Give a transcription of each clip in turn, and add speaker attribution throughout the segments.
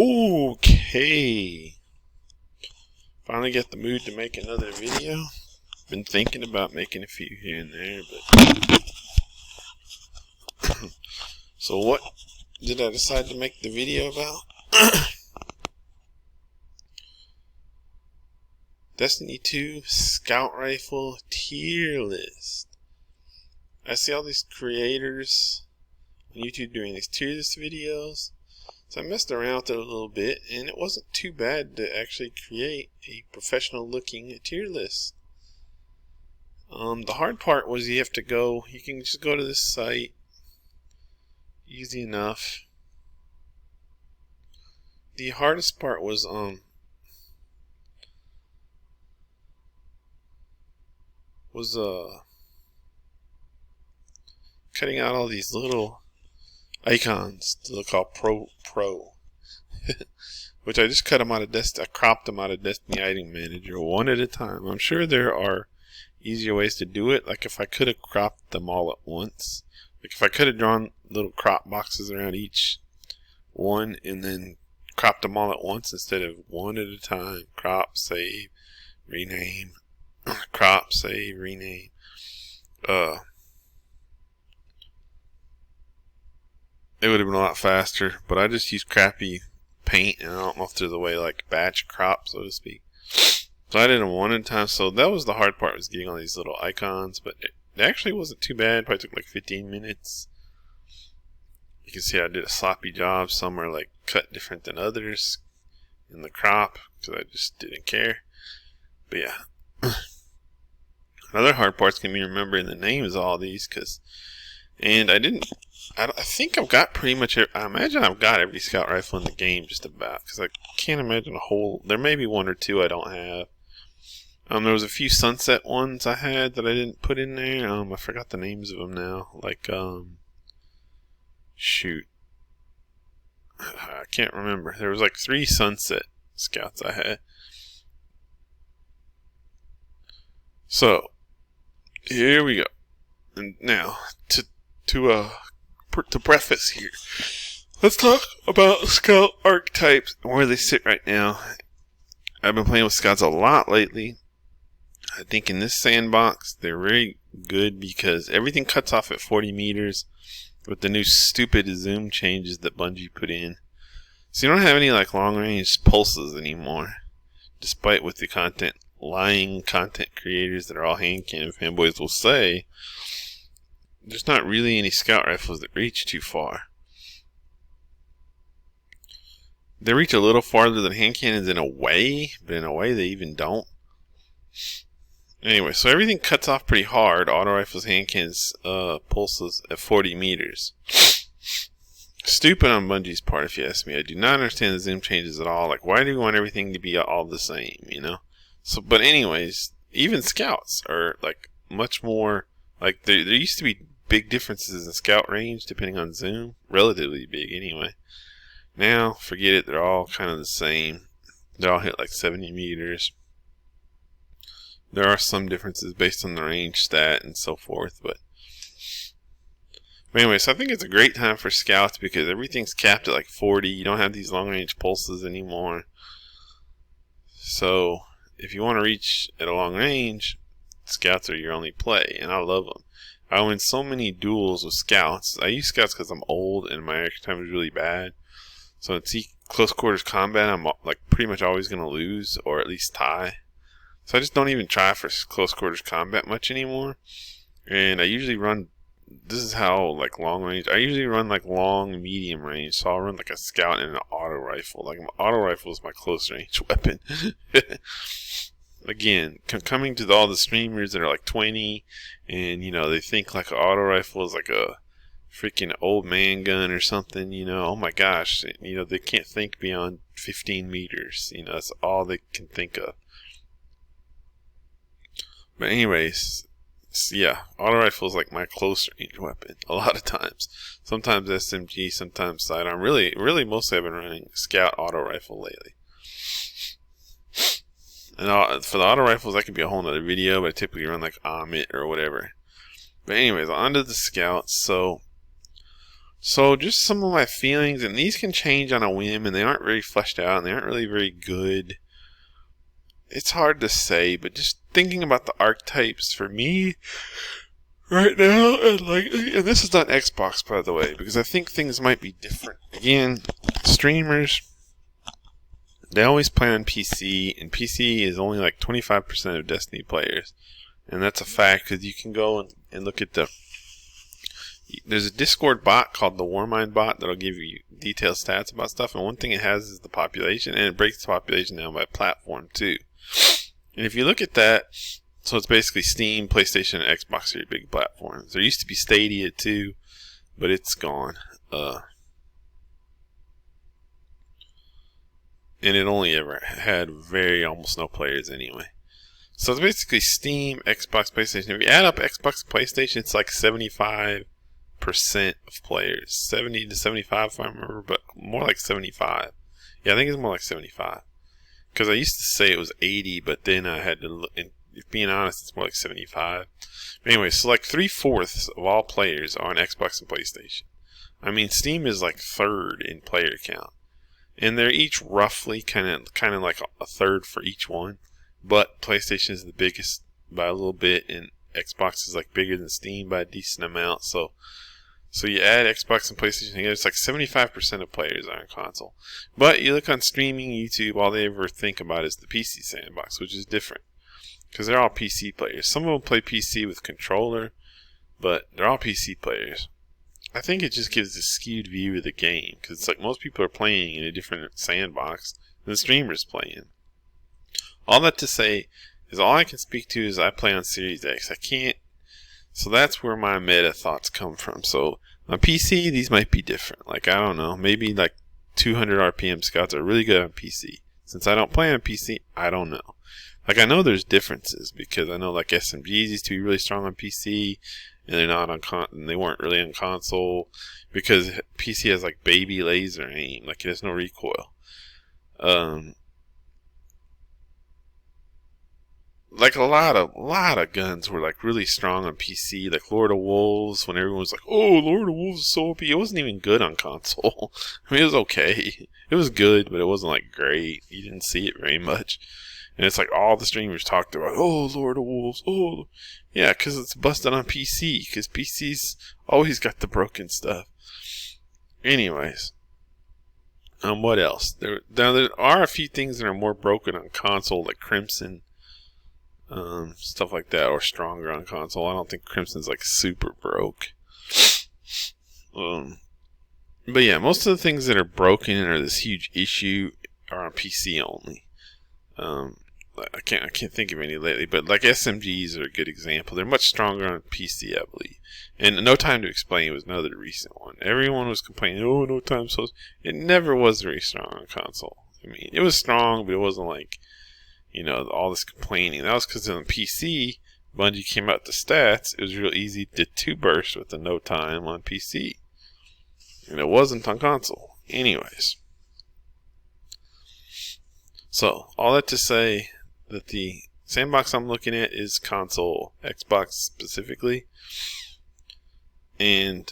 Speaker 1: Okay. Finally got the mood to make another video. Been thinking about making a few here and there, but so what did I decide to make the video about? Destiny 2 Scout Rifle tier list. I see all these creators on YouTube doing these tier list videos. So I messed around with it a little bit, and it wasn't too bad to actually create a professional looking tier list. The hard part was you can just go to this site, easy enough. The hardest part was cutting out all these little icons to look all pro, which I just cut them out of I cropped them out of Destiny Item Manager one at a time. I'm sure there are easier ways to do it. Like if I could have cropped them all at once, like if I could have drawn little crop boxes around each one and then cropped them all at once instead of one at a time. Crop, save, rename, crop, save, rename. It would have been a lot faster, but I just use crappy paint, and I don't know if there's a way like batch crop, so to speak. So I did them one at a time. So that was the hard part, was getting all these little icons, but it actually wasn't too bad. Probably took like 15 minutes. You can see I did a sloppy job. Some are like cut different than others in the crop because I just didn't care. But yeah, another hard part's gonna be remembering the names of all these, I think I've got pretty much. I imagine I've got every scout rifle in the game just about, because I can't imagine a whole. There may be one or two I don't have. There was a few sunset ones I had that I didn't put in there. I forgot the names of them now. Like shoot, I can't remember. There was like 3 sunset scouts I had. So here we go. And now to preface here, let's talk about scout archetypes and where they sit right now. I've been playing with scouts a lot lately. I think in this sandbox they're very good because everything cuts off at 40 meters with the new stupid zoom changes that Bungie put in. So you don't have any like long range pulses anymore, despite what the lying content creators that are all hand cannon fanboys will say. There's not really any scout rifles that reach too far. They reach a little farther than hand cannons in a way, but in a way they even don't. Anyway, so everything cuts off pretty hard. Auto rifles, hand cannons, pulses at 40 meters. Stupid on Bungie's part, if you ask me. I do not understand the zoom changes at all. Like, why do you want everything to be all the same, you know? So, but anyways, even scouts are like much more, like there used to be big differences in scout range depending on zoom, relatively big anyway. Now, forget it, they're all kind of the same. They all hit like 70 meters. There are some differences based on the range stat and so forth, but anyway, so I think it's a great time for scouts because everything's capped at like 40. You don't have these long range pulses anymore. So if you want to reach at a long range, scouts are your only play, and I love them. I win so many duels with scouts. I use scouts because I'm old and my action time is really bad. So in close quarters combat, I'm like pretty much always going to lose or at least tie. So I just don't even try for close quarters combat much anymore. And I usually run, this is how like long range, I usually run like long medium range. So I'll run like a scout and an auto rifle. Like my auto rifle is my close range weapon. Again, coming to all the streamers that are like 20 and, you know, they think like an auto rifle is like a freaking old man gun or something, you know. Oh my gosh, you know, they can't think beyond 15 meters. You know, that's all they can think of. But anyways, yeah, auto rifle is like my close range weapon a lot of times. Sometimes SMG, sometimes sidearm. Really mostly I've been running scout auto rifle lately. And for the auto rifles, that could be a whole nother video, but I typically run like Amit or whatever. But anyways, on to the scouts. So So just some of my feelings, and these can change on a whim, and they aren't very fleshed out, and they aren't really very good. It's hard to say, but just thinking about the archetypes for me right now, and this is not Xbox, by the way, because I think things might be different. Again, streamers, they always play on PC, and PC is only like 25% of Destiny players, and that's a fact, because you can go and look at there's a Discord bot called the Warmind bot that'll give you detailed stats about stuff, and one thing it has is the population, and it breaks the population down by platform too. And if you look at that, so it's basically Steam, PlayStation, and Xbox are your big platforms. There used to be Stadia too, but it's gone. And it only ever had almost no players anyway. So it's basically Steam, Xbox, PlayStation. If you add up Xbox and PlayStation, it's like 75% of players. 70 to 75 if I remember, but more like 75. Yeah, I think it's more like 75. Because I used to say it was 80, but then I had to look, and if being honest, it's more like 75. But anyway, so like 3/4 of all players are on Xbox and PlayStation. I mean, Steam is like third in player count. And they're each roughly kind of like a third for each one. But PlayStation is the biggest by a little bit, and Xbox is like bigger than Steam by a decent amount. So you add Xbox and PlayStation together, it's like 75% of players are on console. But you look on streaming, YouTube, all they ever think about is the PC sandbox, which is different. Because they're all PC players. Some of them play PC with controller, but they're all PC players. I think it just gives a skewed view of the game, because it's like most people are playing in a different sandbox than the streamers playing. All that to say is all I can speak to is I play on Series X. I can't. So that's where my meta thoughts come from. So on PC, these might be different. Like, I don't know, maybe like 200 RPM scouts are really good on PC. Since I don't play on PC, I don't know. Like, I know there's differences, because I know like SMGs used to be really strong on PC, and they're not on and they weren't really on console, because PC has like baby laser aim, like it has no recoil. Like a lot of guns were like really strong on PC, like Lord of Wolves, when everyone was like, oh, Lord of Wolves is so OP. It wasn't even good on console. I mean, it was okay. It was good, but it wasn't like great. You didn't see it very much. And it's like all the streamers talked about, oh, Lord of Wolves, oh. Yeah, because it's busted on PC, because PC's always got the broken stuff. Anyways. What else? There are a few things that are more broken on console, like Crimson. Stuff like that, or stronger on console. I don't think Crimson's like super broke. But yeah, most of the things that are broken and are this huge issue are on PC only. I can't think of any lately, but like SMGs are a good example. They're much stronger on PC, I believe. And No Time to Explain was another recent one. Everyone was complaining, oh, No Time so. It never was very strong on console. I mean, it was strong, but it wasn't like, all this complaining. That was because on PC, Bungie came out the stats. It was real easy to 2-burst with the No Time on PC. And it wasn't on console. Anyways. So, all that to say that the sandbox I'm looking at is console, Xbox specifically. And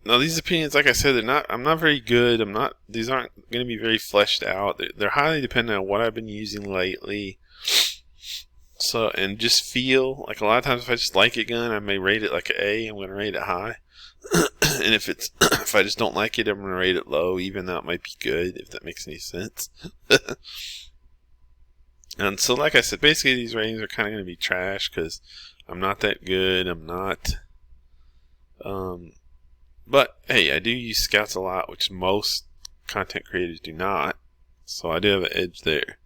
Speaker 1: now these opinions, like I said, I'm not very good. These aren't going to be very fleshed out. They're highly dependent on what I've been using lately. So, and just feel like a lot of times if I just like a gun, I may rate it like an A. I'm going to rate it high. And if I just don't like it, I'm going to rate it low, even though it might be good, if that makes any sense. And so, like I said, basically these ratings are kind of going to be trash because I'm not that good. I'm not. But hey, I do use Scouts a lot, which most content creators do not. So I do have an edge there.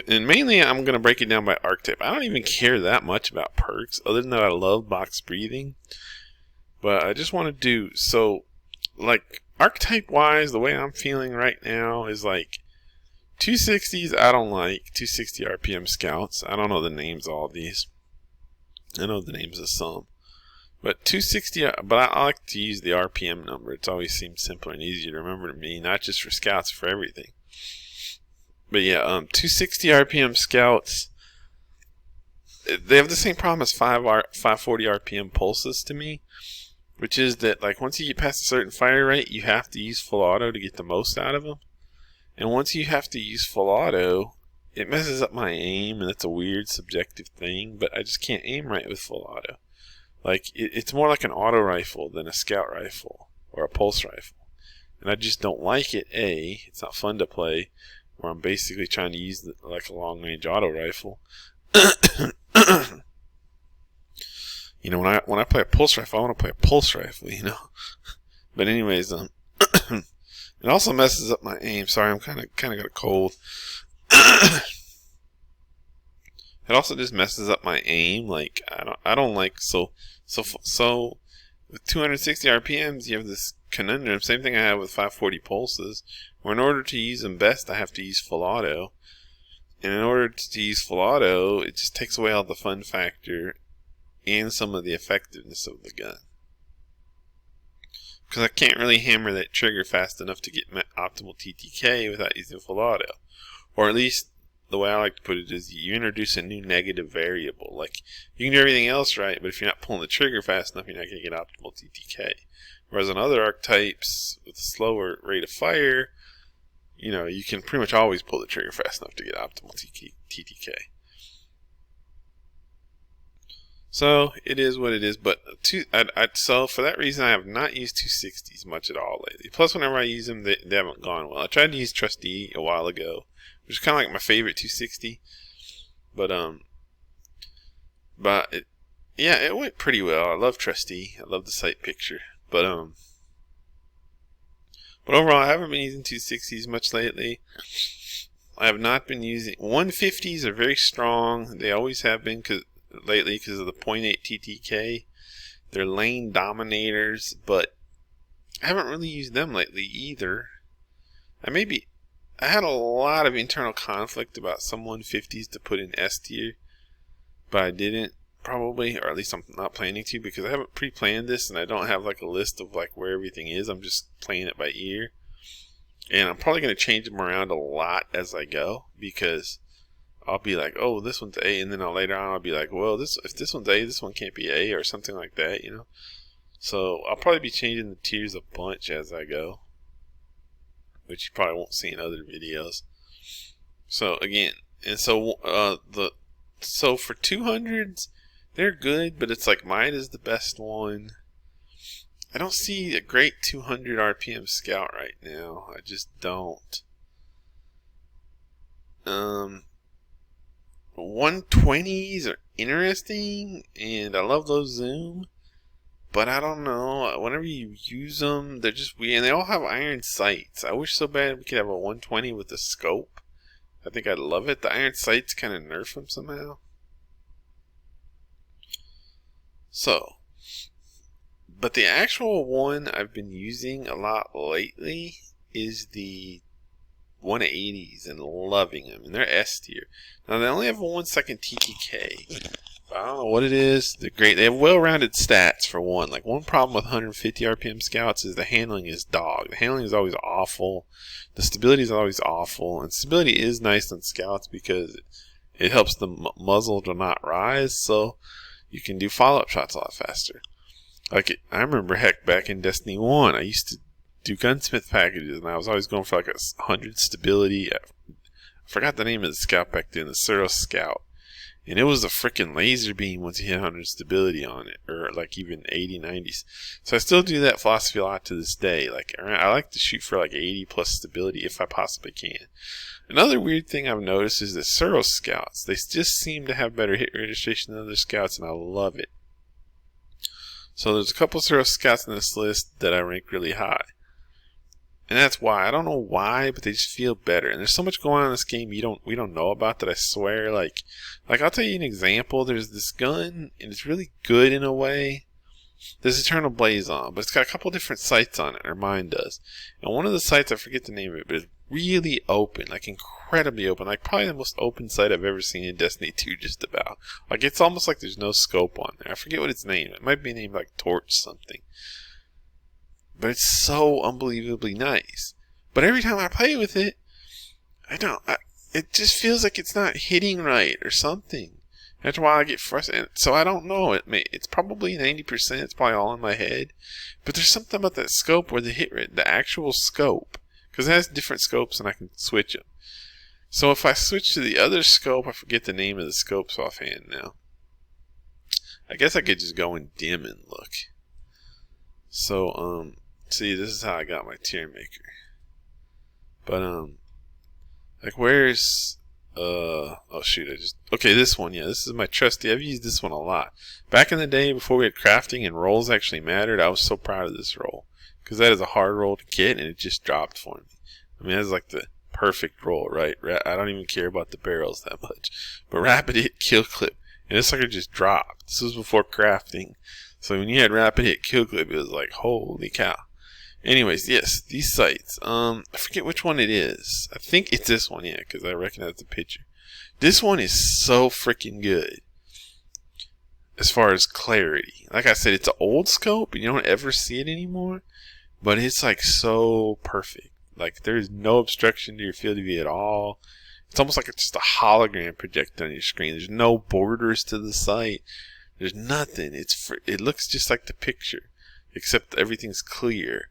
Speaker 1: And mainly, I'm going to break it down by archetype. I don't even care that much about perks, other than that I love box breathing. But I just want to do, so, like, archetype-wise, the way I'm feeling right now is, like, 260s I don't like, 260 RPM Scouts. I don't know the names of all these. I know the names of some. But 260, but I like to use the RPM number. It's always seems simpler and easier to remember to me, not just for Scouts, for everything. But yeah, 260 RPM Scouts, they have the same problem as 540 RPM Pulses to me. which is that like once you get past a certain fire rate, you have to use full auto to get the most out of them. And once you have to use full auto, it messes up my aim, and that's a weird subjective thing, but I just can't aim right with full auto. Like, it's more like an auto rifle than a scout rifle or a pulse rifle. And I just don't like it. It's not fun to play, where I'm basically trying to use like a long-range auto rifle. You know, when I play a pulse rifle, I want to play a pulse rifle, you know. But anyways, it also messes up my aim. Sorry, I'm kind of got a cold. It also just messes up my aim. Like I don't like so with 260 RPMs, you have this conundrum. Same thing I have with 540 pulses, where in order to use them best, I have to use full auto. And in order to use full auto, it just takes away all the fun factor and some of the effectiveness of the gun. Because I can't really hammer that trigger fast enough to get optimal TTK without using full auto. Or at least, the way I like to put it is you introduce a new negative variable. Like, you can do everything else right, but if you're not pulling the trigger fast enough, you're not going to get optimal TTK. Whereas on other archetypes with a slower rate of fire, you know, you can pretty much always pull the trigger fast enough to get optimal TTK. So it is what it is, but so for that reason I have not used 260s much at all lately. Plus, whenever I use them, they haven't gone well. I tried to use Trustee a while ago, which is kind of like my favorite 260, but it went pretty well. I love Trustee. I love the sight picture, but overall, I haven't been using 260s much lately. I have not been using 150s. Are very strong. They always have been lately because of the 0.8 TTK. They're lane dominators, but I haven't really used them lately either. I had a lot of internal conflict about some 150s to put in S tier, but I didn't probably, or at least I'm not planning to, because I haven't pre-planned this and I don't have like a list of like where everything is. I'm just playing it by ear, and I'm probably going to change them around a lot as I go, because I'll be like, oh, this one's A, and then later on I'll be like, well, if this one's A, this one can't be A, or something like that, you know. So I'll probably be changing the tiers a bunch as I go, which you probably won't see in other videos. So again, and so for 200s, they're good, but it's like Might is the best one. I don't see a great 200 RPM scout right now. I just don't. 120s are interesting, and I love those zoom, but I don't know, whenever you use them, they're just weird, and they all have iron sights. I wish so bad we could have a 120 with a scope. I think I'd love it. The iron sights kind of nerf them somehow. So, but the actual one I've been using a lot lately is the 180s, and loving them, and they're S tier. Now they only have a 1 second TTK. I don't know what it is. They're great. They have well-rounded stats for one. Like, one problem with 150 RPM scouts is the handling is dog. The handling is always awful. The stability is always awful. And stability is nice on scouts because it helps the muzzle to not rise, so you can do follow-up shots a lot faster. Like, I remember, heck, back in Destiny 1, I used to do gunsmith packages, and I was always going for like 100 stability. I forgot the name of the scout back then, the Suros Scout. And it was a freaking laser beam once you hit 100 stability on it, or like even 80, 90s. So I still do that philosophy a lot to this day. Like, I like to shoot for like 80 plus stability if I possibly can. Another weird thing I've noticed is the Suros Scouts. They just seem to have better hit registration than other scouts, and I love it. So there's a couple of Suros Scouts in this list that I rank really high. And that's why. I don't know why, but they just feel better. And there's so much going on in this game we don't know about that I swear. Like I'll tell you an example. There's this gun, and it's really good in a way. There's Eternal Blazon, but it's got a couple different sights on it, or mine does. And one of the sights, I forget the name of it, but it's really open, like incredibly open. Like probably the most open sight I've ever seen in Destiny 2, just about. Like it's almost like there's no scope on there. I forget what it's named. It might be named like Torch something. But it's so unbelievably nice. But every time I play with it, it just feels like it's not hitting right or something. After a while, I get frustrated. So I don't know. It's probably 90%. It's probably all in my head. But there's something about that scope where the hit rate, the actual scope, because it has different scopes and I can switch them. So if I switch to the other scope, I forget the name of the scopes offhand now. I guess I could just go in dim and look. So, see, this is how I got my tier maker. But, like, where's, oh shoot, okay, this one, yeah, this is my trusty, I've used this one a lot. Back in the day, before we had crafting and rolls actually mattered, I was so proud of this roll. Because that is a hard roll to get, and it just dropped for me. I mean, that's like the perfect roll, right? I don't even care about the barrels that much. But rapid hit kill clip, and this sucker just dropped. This was before crafting. So when you had rapid hit kill clip, it was like, holy cow. Anyways, yes, these sights. I forget which one it is. I think it's this one, yeah, because I recognize the picture. This one is so freaking good as far as clarity. Like I said, it's an old scope, and you don't ever see it anymore. But it's like so perfect. Like there's no obstruction to your field of view at all. It's almost like it's just a hologram projected on your screen. There's no borders to the sight. There's nothing. It looks just like the picture, except everything's clear.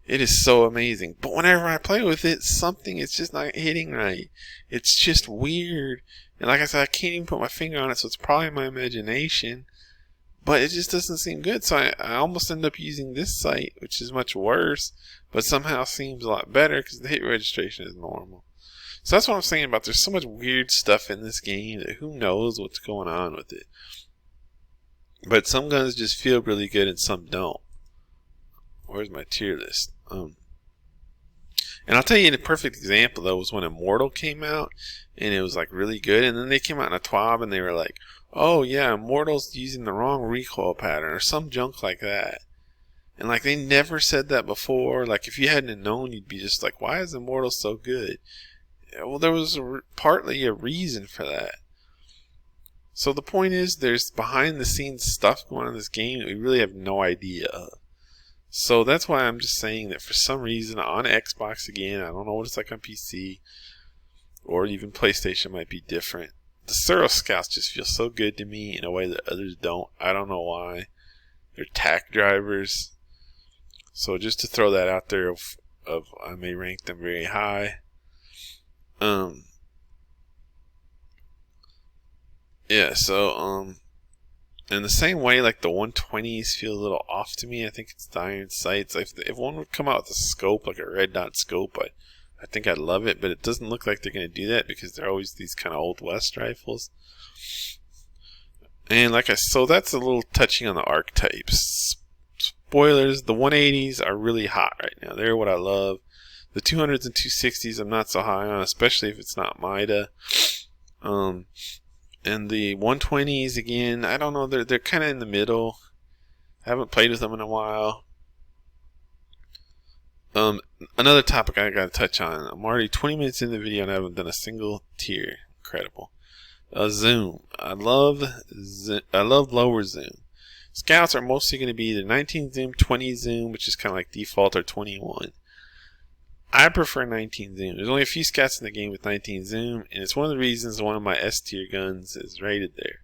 Speaker 1: It is so amazing. But whenever I play with it, it's just not hitting right. It's just weird. And like I said, I can't even put my finger on it, so it's probably my imagination. But it just doesn't seem good. So I almost end up using this sight, which is much worse, but somehow seems a lot better because the hit registration is normal. So that's what I'm saying about there's so much weird stuff in this game that who knows what's going on with it. But some guns just feel really good and some don't. Where's my tier list? And I'll tell you, a perfect example though was when Immortal came out, and it was like really good, and then they came out in a TWAB and they were like, oh yeah, Immortal's using the wrong recoil pattern or some junk like that. And like they never said that before. Like if you hadn't known, you'd be just like, why is Immortal so good? Well, there was partly a reason for that. So the point is, there's behind the scenes stuff going on in this game that we really have no idea of. So that's why I'm just saying that for some reason on Xbox again, I don't know what it's like on PC, or even PlayStation might be different. The Suro Scouts just feel so good to me in a way that others don't. I don't know why. They're tack drivers. So just to throw that out there, I may rank them very high. Yeah, so, in the same way, like the 120s feel a little off to me. I think it's the iron sights. If one would come out with a scope, like a red dot scope, I think I'd love it, but it doesn't look like they're going to do that because they're always these kind of old West rifles. And so that's a little touching on the archetypes. Spoilers, the 180s are really hot right now. They're what I love. The 200s and 260s I'm not so high on, especially if it's not MIDA. And the 120s, again, I don't know, they're kind of in the middle. I haven't played with them in a while. Another topic I gotta touch on. I'm already 20 minutes in the video and I haven't done a single tier. Incredible. Zoom. I love lower zoom. Scouts are mostly going to be either 19 zoom, 20 zoom, which is kind of like default, or 21. I prefer 19 zoom. There's only a few scouts in the game with 19 zoom, and it's one of the reasons one of my S tier guns is rated there.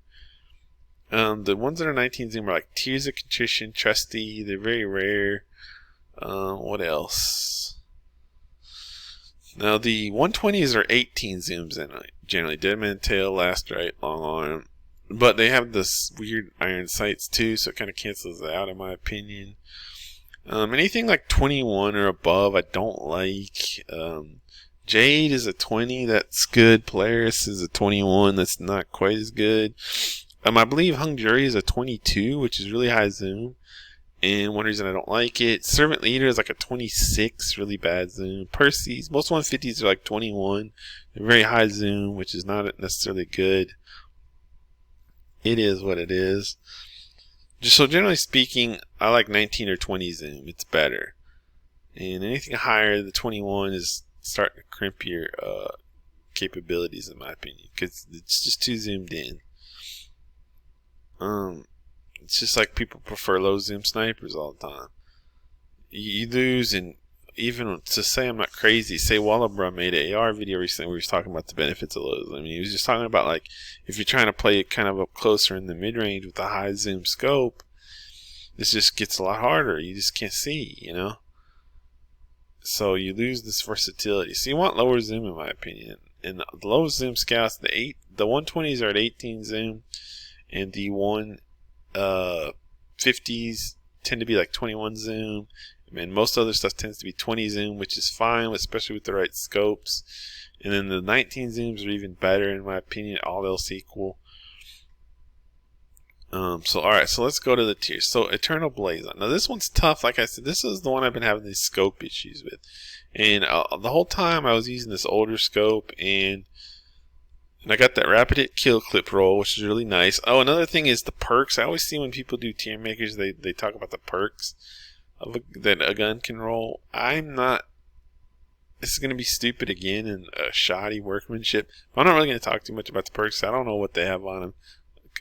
Speaker 1: The ones that are 19 zoom are like Tears of Contrition, Trusty. They're very rare. What else? Now the 120s are 18 zooms in it. Generally, Deadman Tail, Last Right, Long Arm. But they have this weird iron sights too, so it kind of cancels it out in my opinion. Anything like 21 or above, I don't like. Jade is a 20, that's good. Polaris is a 21, that's not quite as good. I believe Hung Jury is a 22, which is really high zoom, and one reason I don't like it. Servant Leader is like a 26, really bad zoom. Percy's, most 150s are like 21, they're very high zoom, which is not necessarily good. It is what it is. So generally speaking, I like 19 or 20 zoom. It's better. And anything higher, the 21 is starting to crimp your capabilities, in my opinion, because it's just too zoomed in. It's just like people prefer low zoom snipers all the time. You lose in even to say I'm not crazy, say Wallabra made an AR video recently where he was talking about the benefits of low zoom. He was just talking about like if you're trying to play it kind of up closer in the mid range with a high zoom scope, this just gets a lot harder. You just can't see, you know. So you lose this versatility. So you want lower zoom, in my opinion. And the low zoom scouts, the 120s are at 18 zoom, and the 150s tend to be like 21 zoom. And most other stuff tends to be 20 zoom, which is fine, especially with the right scopes. And then the 19 zooms are even better, in my opinion, all else equal. Alright, so let's go to the tiers. So, Eternal Blazon. Now, this one's tough. Like I said, this is the one I've been having these scope issues with. And the whole time I was using this older scope, and I got that rapid hit kill clip roll, which is really nice. Oh, another thing is the perks. I always see when people do tier makers, they talk about the perks of that a gun can roll. I'm not. This is going to be stupid again and shoddy workmanship. I'm not really going to talk too much about the perks. I don't know what they have on them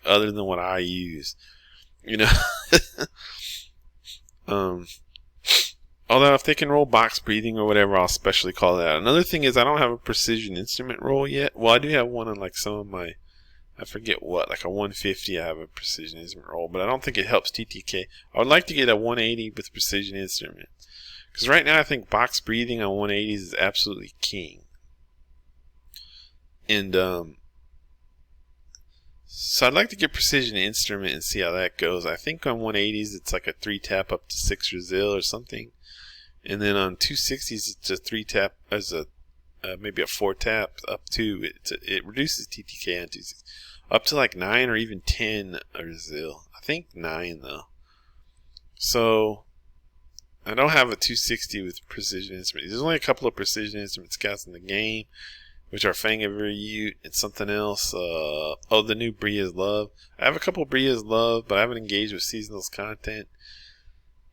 Speaker 1: other than what I use, you know. Although if they can roll box breathing or whatever, I'll specially call that out. Another thing is I don't have a precision instrument roll yet. Well, I do have one on like some of my, I forget what, like a 150 I have a precision instrument roll, but I don't think it helps TTK. I would like to get a 180 with precision instrument, because right now I think box breathing on 180s is absolutely king. And so I'd like to get precision instrument and see how that goes. I think on 180s it's like a 3-tap up to 6 Resil or something. And then on 260s it's a 3-tap as a maybe a 4-tap up to it reduces TTK on 260 up to like 9 or even 10 Resil. I think 9 though. So I don't have a 260 with precision instrument. There's only a couple of precision instrument scouts in the game, which are Fang of Ute and something else. The new Bria's Love. I have a couple Bria's Love, but I haven't engaged with seasonals content.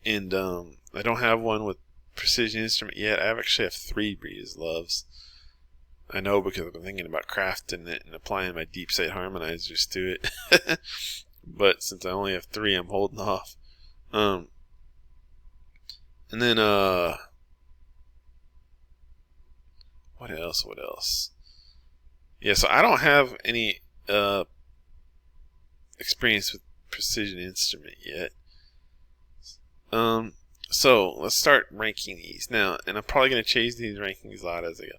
Speaker 1: And I don't have one with precision instrument yet. I actually have 3 Bria's Loves. I know because I've been thinking about crafting it and applying my deep sight harmonizers to it. But since I only have 3, I'm holding off. And then what else? Yeah, so I don't have any experience with precision instrument yet. So let's start ranking these now, and I'm probably going to change these rankings a lot as I go.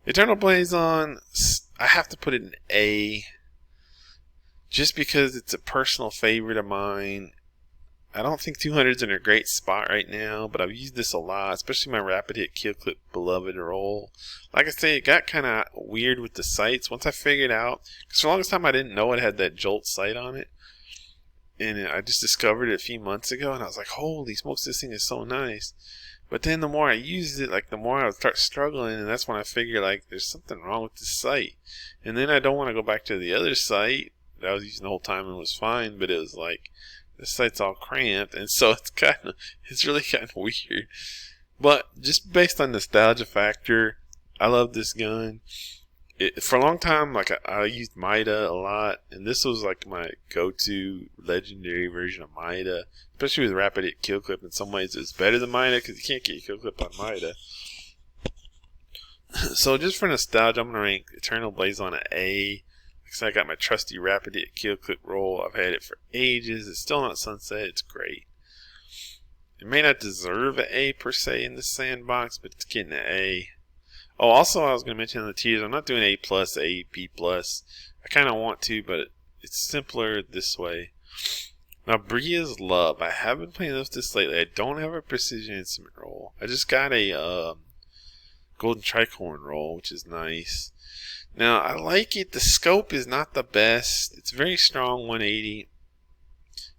Speaker 1: Eternal Blazon, I have to put it in A, just because it's a personal favorite of mine. I don't think 200's in a great spot right now, but I've used this a lot, especially my rapid hit kill clip beloved roll. Like I say, it got kind of weird with the sights once I figured out, because for the longest time I didn't know it had that jolt sight on it, and I just discovered it a few months ago, and I was like, holy smokes, this thing is so nice. But then the more I used it, like the more I would start struggling, and that's when I figured like there's something wrong with this sight. And then I don't want to go back to the other sight that I was using the whole time and was fine, but it was like the sight's all cramped, and so it's really kind of weird. But just based on nostalgia factor, I love this gun. For a long time, like I used Mida a lot, and this was like my go-to legendary version of Mida, especially with rapid hit kill clip. In some ways, it's better than Mida because you can't get a kill clip on Mida. So just for nostalgia, I'm gonna rank Eternal Blazon at A. Because I got my trusty rapid hit kill clip roll. I've had it for ages. It's still not sunset. It's great. It may not deserve an A per se in the sandbox, but it's getting an A. Oh, also I was going to mention on the tiers, I'm not doing A+, A, B+. I kind of want to, but it's simpler this way. Now, Bria's Love. I have been playing this lately. I don't have a precision instrument roll. I just got a golden tricorn roll, which is nice. Now, I like it. The scope is not the best. It's very strong 180.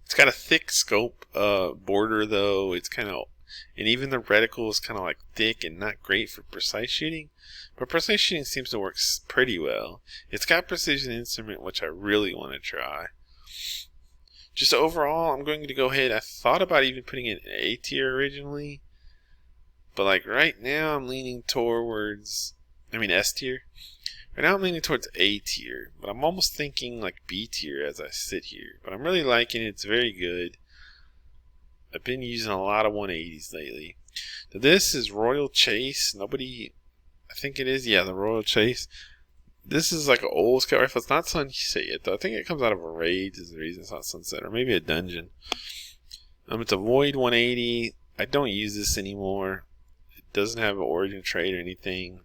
Speaker 1: It's got a thick scope border, though. It's kind of, and even the reticle is kind of like thick and not great for precise shooting. But precise shooting seems to work pretty well. It's got precision instrument, which I really want to try. Just overall, I'm going to go ahead. I thought about even putting it in A tier originally, but like right now, I'm leaning towards, S tier. Right now I'm leaning towards A tier, but I'm almost thinking like B tier as I sit here. But I'm really liking it. It's very good. I've been using a lot of 180s lately. This is Royal Chase. Nobody, I think it is. Yeah, the Royal Chase. This is like an old scout rifle. It's not Sunset yet, though. I think it comes out of a raid is the reason it's not Sunset, or maybe a dungeon. It's a Void 180. I don't use this anymore. It doesn't have an origin trait or anything,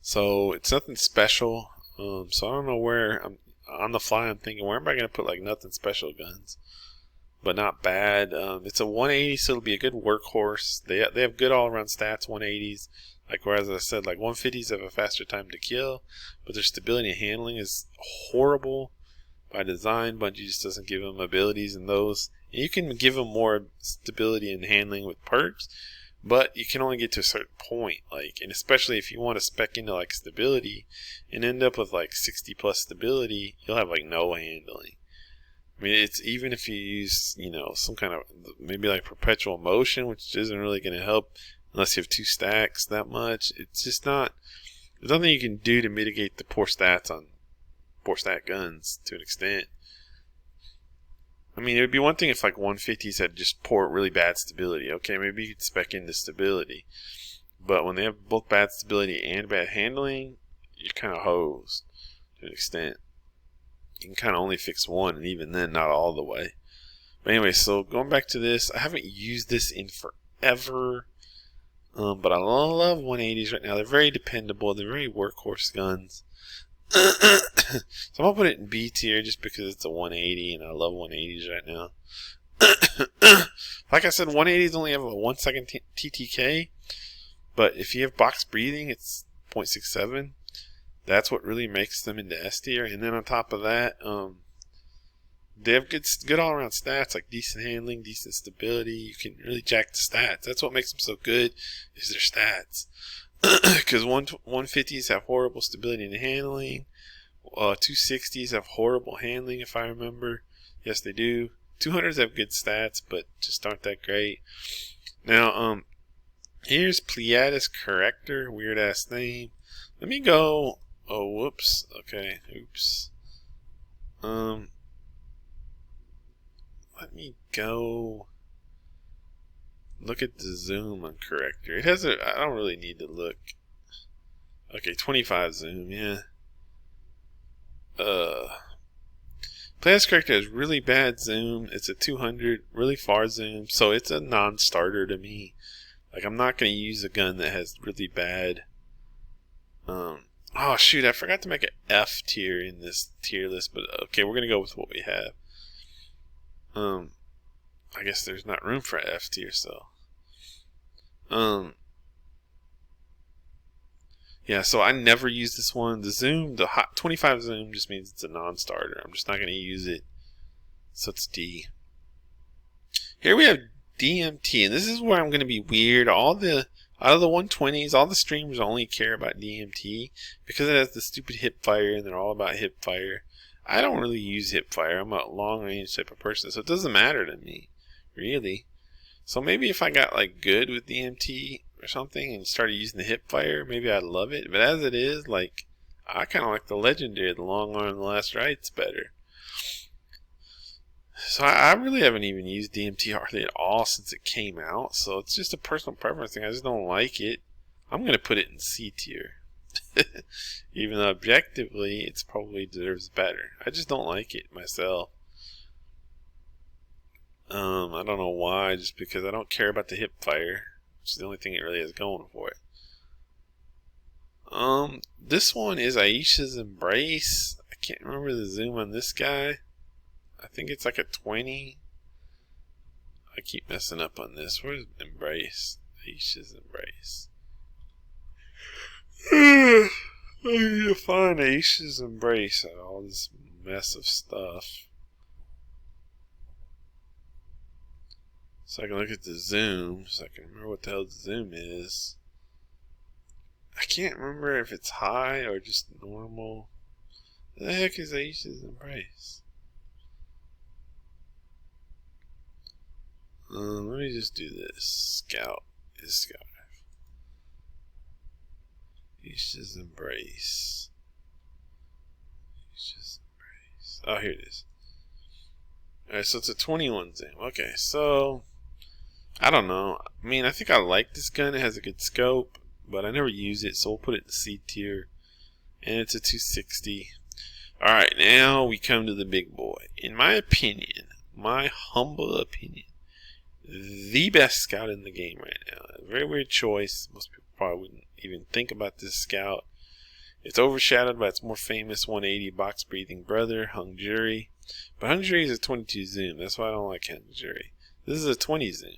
Speaker 1: so it's nothing special. So I don't know where I'm on the fly. I'm thinking, where am I going to put like nothing special guns, but not bad. It's a 180, so it'll be a good workhorse. They have good all around stats. 180s, like whereas I said, like 150s have a faster time to kill, but their stability and handling is horrible by design. Bungie just doesn't give them abilities in those. And you can give them more stability and handling with perks, but you can only get to a certain point. Like, and especially if you want to spec into like stability and end up with like 60 plus stability, you'll have like no handling. I mean, it's even if you use, some kind of maybe like perpetual motion, which isn't really going to help unless you have 2 stacks that much. It's just not. There's nothing you can do to mitigate the poor stats on poor stat guns to an extent. I mean, it would be one thing if like 150s had just poor, really bad stability. Okay, maybe you could spec into stability. But when they have both bad stability and bad handling, you're kind of hosed to an extent. You can kind of only fix one, and even then, not all the way. But anyway, so going back to this, I haven't used this in forever. But I love 180s right now. They're very dependable. They're very workhorse guns. So I'm going to put it in B tier just because it's a 180 and I love 180s right now. Like I said, 180s only have a 1 second TTK, but if you have box breathing, it's 0.67. That's what really makes them into S tier. And then on top of that, they have good all around stats, like decent handling, decent stability. You can really jack the stats. That's what makes them so good, is their stats. Because 150s have horrible stability and handling. 260s have horrible handling, if I remember. Yes, they do. 200s have good stats, but just aren't that great. Now, here's Pleiades Corrector. Weird ass name. Let me go. Oh, whoops. Okay, oops. Let me go. Look at the zoom on Corrector. It has I don't really need to look. Okay, 25 zoom, yeah. Pleiades Corrector has really bad zoom. It's a 200, really far zoom, so it's a non-starter to me. Like, I'm not going to use a gun that has really bad. Oh shoot, I forgot to make an F tier in this tier list, but okay, we're going to go with what we have. I guess there's not room for F tier, so. Yeah, so I never use this one. The zoom, the hot 25 zoom just means it's a non-starter. I'm just not going to use it. So it's D. Here we have DMT, and this is where I'm going to be weird. Out of the 120s, all the streamers only care about DMT because it has the stupid hip fire, and they're all about hip fire. I don't really use hip fire. I'm a long range type of person, so it doesn't matter to me, really. So maybe if I got like good with DMT or something and started using the hip fire, maybe I'd love it. But as it is, like, I kind of like the legendary, the long arm, the last right's better. So I really haven't even used DMT hardly at all since it came out. So it's just a personal preference thing. I just don't like it. I'm going to put it in C tier. Even though objectively it's probably deserves better. I just don't like it myself. I don't know why, just because I don't care about the hip fire, which is the only thing it really has going for it. This one is Aisha's Embrace. I can't remember the zoom on this guy. I think it's like a 20. I keep messing up on this. Where's Embrace? Aisha's Embrace. I need to find Aisha's Embrace out of all this mess of stuff. So I can look at the zoom, so I can remember what the hell the zoom is. I can't remember if it's high or just normal. What the heck is Aisha's Embrace? Let me just do this. Scout is Scout. Aisha's Embrace. Aisha's Embrace. Oh, here it is. Alright, so it's a 21 zoom. Okay, so I don't know. I mean, I think I like this gun. It has a good scope, but I never use it, so we'll put it in C tier. And it's a 260. Alright, now we come to the big boy. In my opinion, my humble opinion, the best scout in the game right now. A very weird choice. Most people probably wouldn't even think about this scout. It's overshadowed by its more famous 180 box breathing brother, Hung Jury. But Hung Jury is a 22 zoom. That's why I don't like Hung Jury. This is a 20 zoom.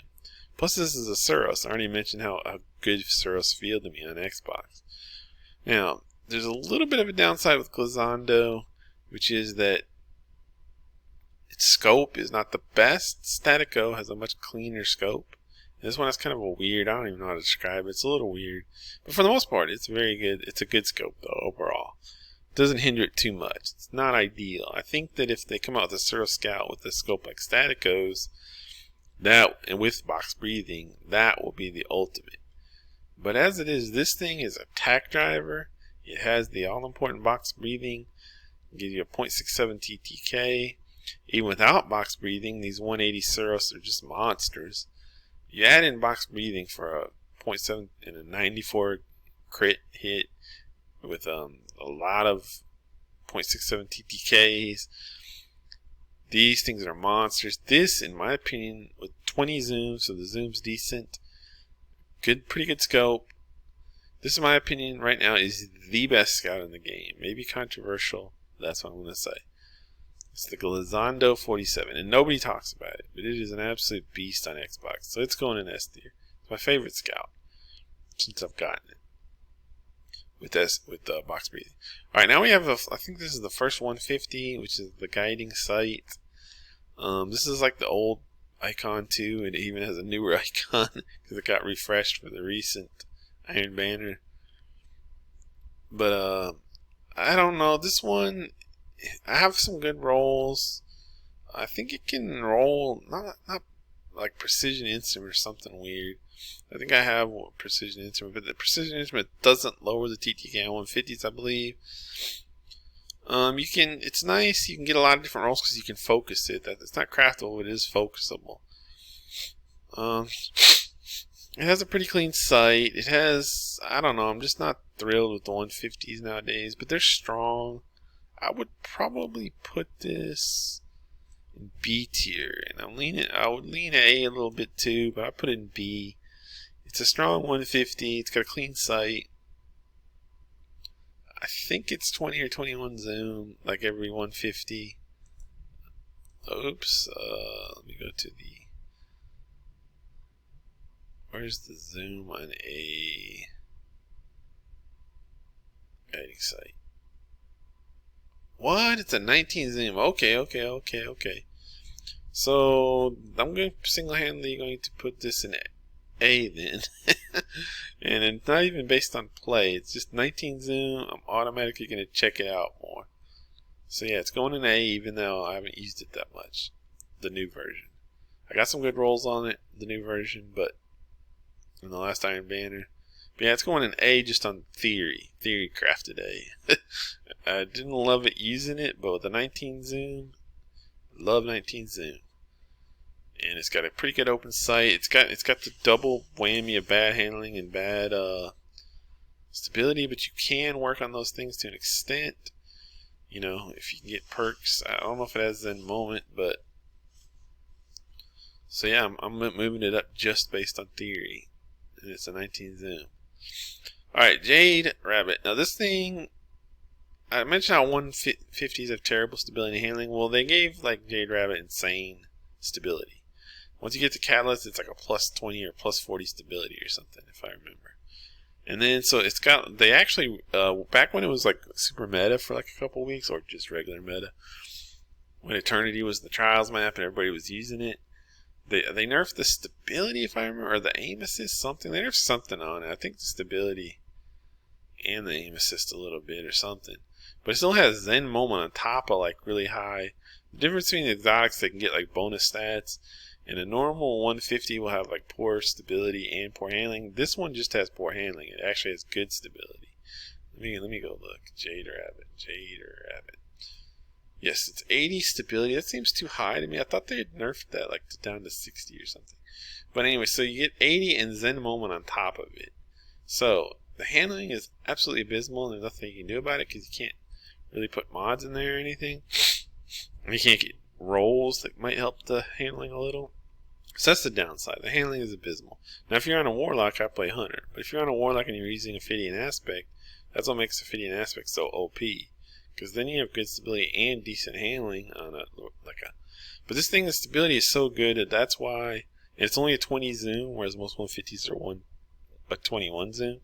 Speaker 1: Plus, this is a Suros. I already mentioned how good Suros feel to me on Xbox. Now, there's a little bit of a downside with Glissando, which is that its scope is not the best. Statico has a much cleaner scope. And this one has kind of a weird, I don't even know how to describe it. It's a little weird. But for the most part, it's very good. It's a good scope, though, overall. It doesn't hinder it too much. It's not ideal. I think that if they come out with a Suros Scout with a scope like Statico's, that, and with box breathing, that will be the ultimate. But as it is, this thing is a tack driver. It has the all-important box breathing. It gives you a 0.67 TTK. Even without box breathing, these 180 Suros are just monsters. You add in box breathing for a 0.7 and a 94 crit hit with a lot of 0.67 TTKs. These things are monsters. This, in my opinion, with 20 zooms, so the zoom's decent, pretty good scope. This, in my opinion, right now is the best scout in the game. Maybe controversial. That's what I'm going to say. It's the Glissando 47, and nobody talks about it, but it is an absolute beast on Xbox. So it's going in S tier. It's my favorite scout since I've gotten it with box breathing. All right, now we have I think this is the first 150, which is the guiding sight. This is like the old icon too. It even has a newer icon because it got refreshed for the recent Iron Banner. But I don't know. This one, I have some good rolls. I think it can roll not like precision instrument or something weird. I think I have precision instrument, but the precision instrument doesn't lower the TTK on 150s, I believe. It's nice. You can get a lot of different rolls because you can focus it. It's not craftable, but it is focusable. It has a pretty clean sight. It has, I don't know, I'm just not thrilled with the 150s nowadays, but they're strong. I would probably put this in B tier, and I would lean A a little bit too, but I put it in B. It's a strong 150. It's got a clean sight. I think it's 20 or 21 zoom, like every 150. Oops. Let me go to where's the zoom on a guiding sight? What? It's a 19 zoom. Okay. So I'm going to single-handedly going to put this in A then. And it's not even based on play. It's just 19 zoom. I'm automatically going to check it out more. So yeah, it's going in A even though I haven't used it that much. The new version. I got some good rolls on it, the new version, but in the last Iron Banner. But yeah, it's going in A just on theory. Theory crafted A. I didn't love it using it, but with the 19 zoom, love 19 zoom. And it's got a pretty good open sight. It's got the double whammy of bad handling and bad stability, but you can work on those things to an extent. You know, if you can get perks. I don't know if it has Zen Moment, but so yeah, I'm moving it up just based on theory. And it's a 19 zoom. Alright, Jade Rabbit. Now this thing, I mentioned how 150s have terrible stability and handling. Well, they gave like Jade Rabbit insane stability. Once you get to Catalyst, it's like a plus 20 or plus 40 stability or something, if I remember. And then, so it's got, they actually, back when it was like super meta for like a couple weeks, or just regular meta, when Eternity was the trials map and everybody was using it, they nerfed the stability, if I remember, or the aim assist, something. They nerfed something on it. I think the stability and the aim assist a little bit or something. But it still has Zen Moment on top of like really high. The difference between the exotics, they can get like bonus stats. And a normal 150 will have like poor stability and poor handling. This one just has poor handling. It actually has good stability. Let me go look. Jade Rabbit. Yes, it's 80 stability. That seems too high to me. I thought they had nerfed that like down to 60 or something. But anyway, so you get 80 and Zen Moment on top of it. So the handling is absolutely abysmal, and there's nothing you can do about it because you can't really put mods in there or anything. And you can't get rolls that might help the handling a little. So that's the downside. The handling is abysmal. Now, if you're on a Warlock, I play Hunter. But if you're on a Warlock and you're using Ophidian Aspect, that's what makes Ophidian Aspect so OP. Because then you have good stability and decent handling on a. But this thing, the stability is so good that that's why. And it's only a 20 zoom, whereas most 150s are a 21 zoom.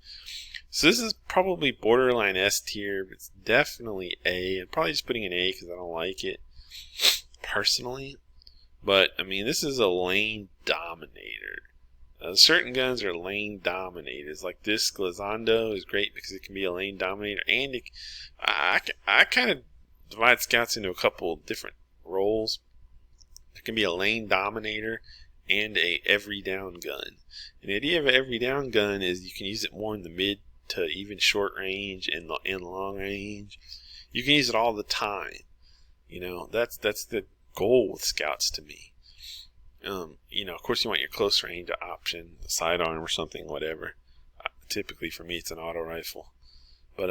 Speaker 1: So this is probably borderline S tier, but it's definitely A. I'm probably just putting an A because I don't like it personally. But I mean, this is a lane dominator. Certain guns are lane dominators. Like this Glissando is great because it can be a lane dominator, and I kind of divide scouts into a couple different roles. It can be a lane dominator and a every down gun. And the idea of an every down gun is you can use it more in the mid to even short range and long range. You can use it all the time. You know, that's the goal with scouts to me. You know, of course you want your close range option, a sidearm or something, whatever. Typically for me it's an auto rifle. But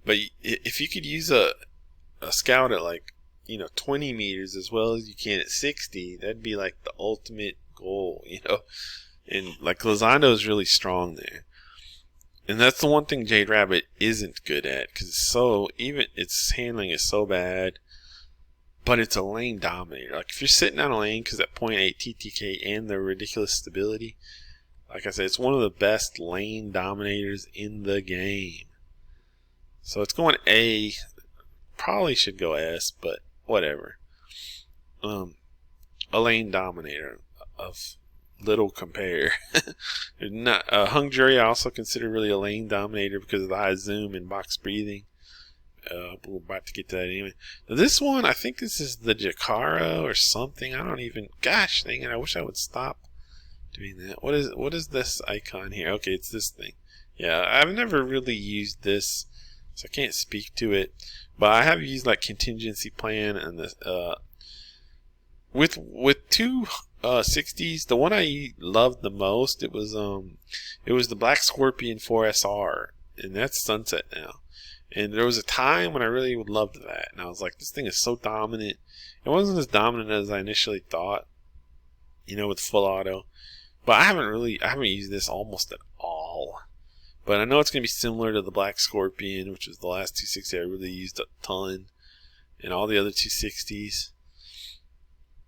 Speaker 1: if you could use a scout at like, you know, 20 meters as well as you can at 60, that'd be like the ultimate goal, you know. And like Glissando is really strong there. And that's the one thing Jade Rabbit isn't good at, because its handling is so bad. But it's a lane dominator. Like if you're sitting on a lane, because that .8 TTK and the ridiculous stability, like I said, it's one of the best lane dominators in the game. So it's going A. Probably should go S, but whatever. A lane dominator of little compare. Hung Jury I also consider really a lane dominator because of the high zoom and box breathing. We're about to get to that anyway. Now this one, I think this is the Jakara or something. I don't even. Gosh dang it! I wish I would stop doing that. What is this icon here? Okay, it's this thing. Yeah, I've never really used this, so I can't speak to it. But I have used like contingency plan and this. With two 60s, the one I loved the most it was the Black Scorpion 4SR, and that's sunset now. And there was a time when I really loved that, and I was like, this thing is so dominant. It wasn't as dominant as I initially thought, you know, with full auto. But I haven't used this almost at all. But I know it's going to be similar to the Black Scorpion, which was the last 260 I really used a ton, and all the other 260s.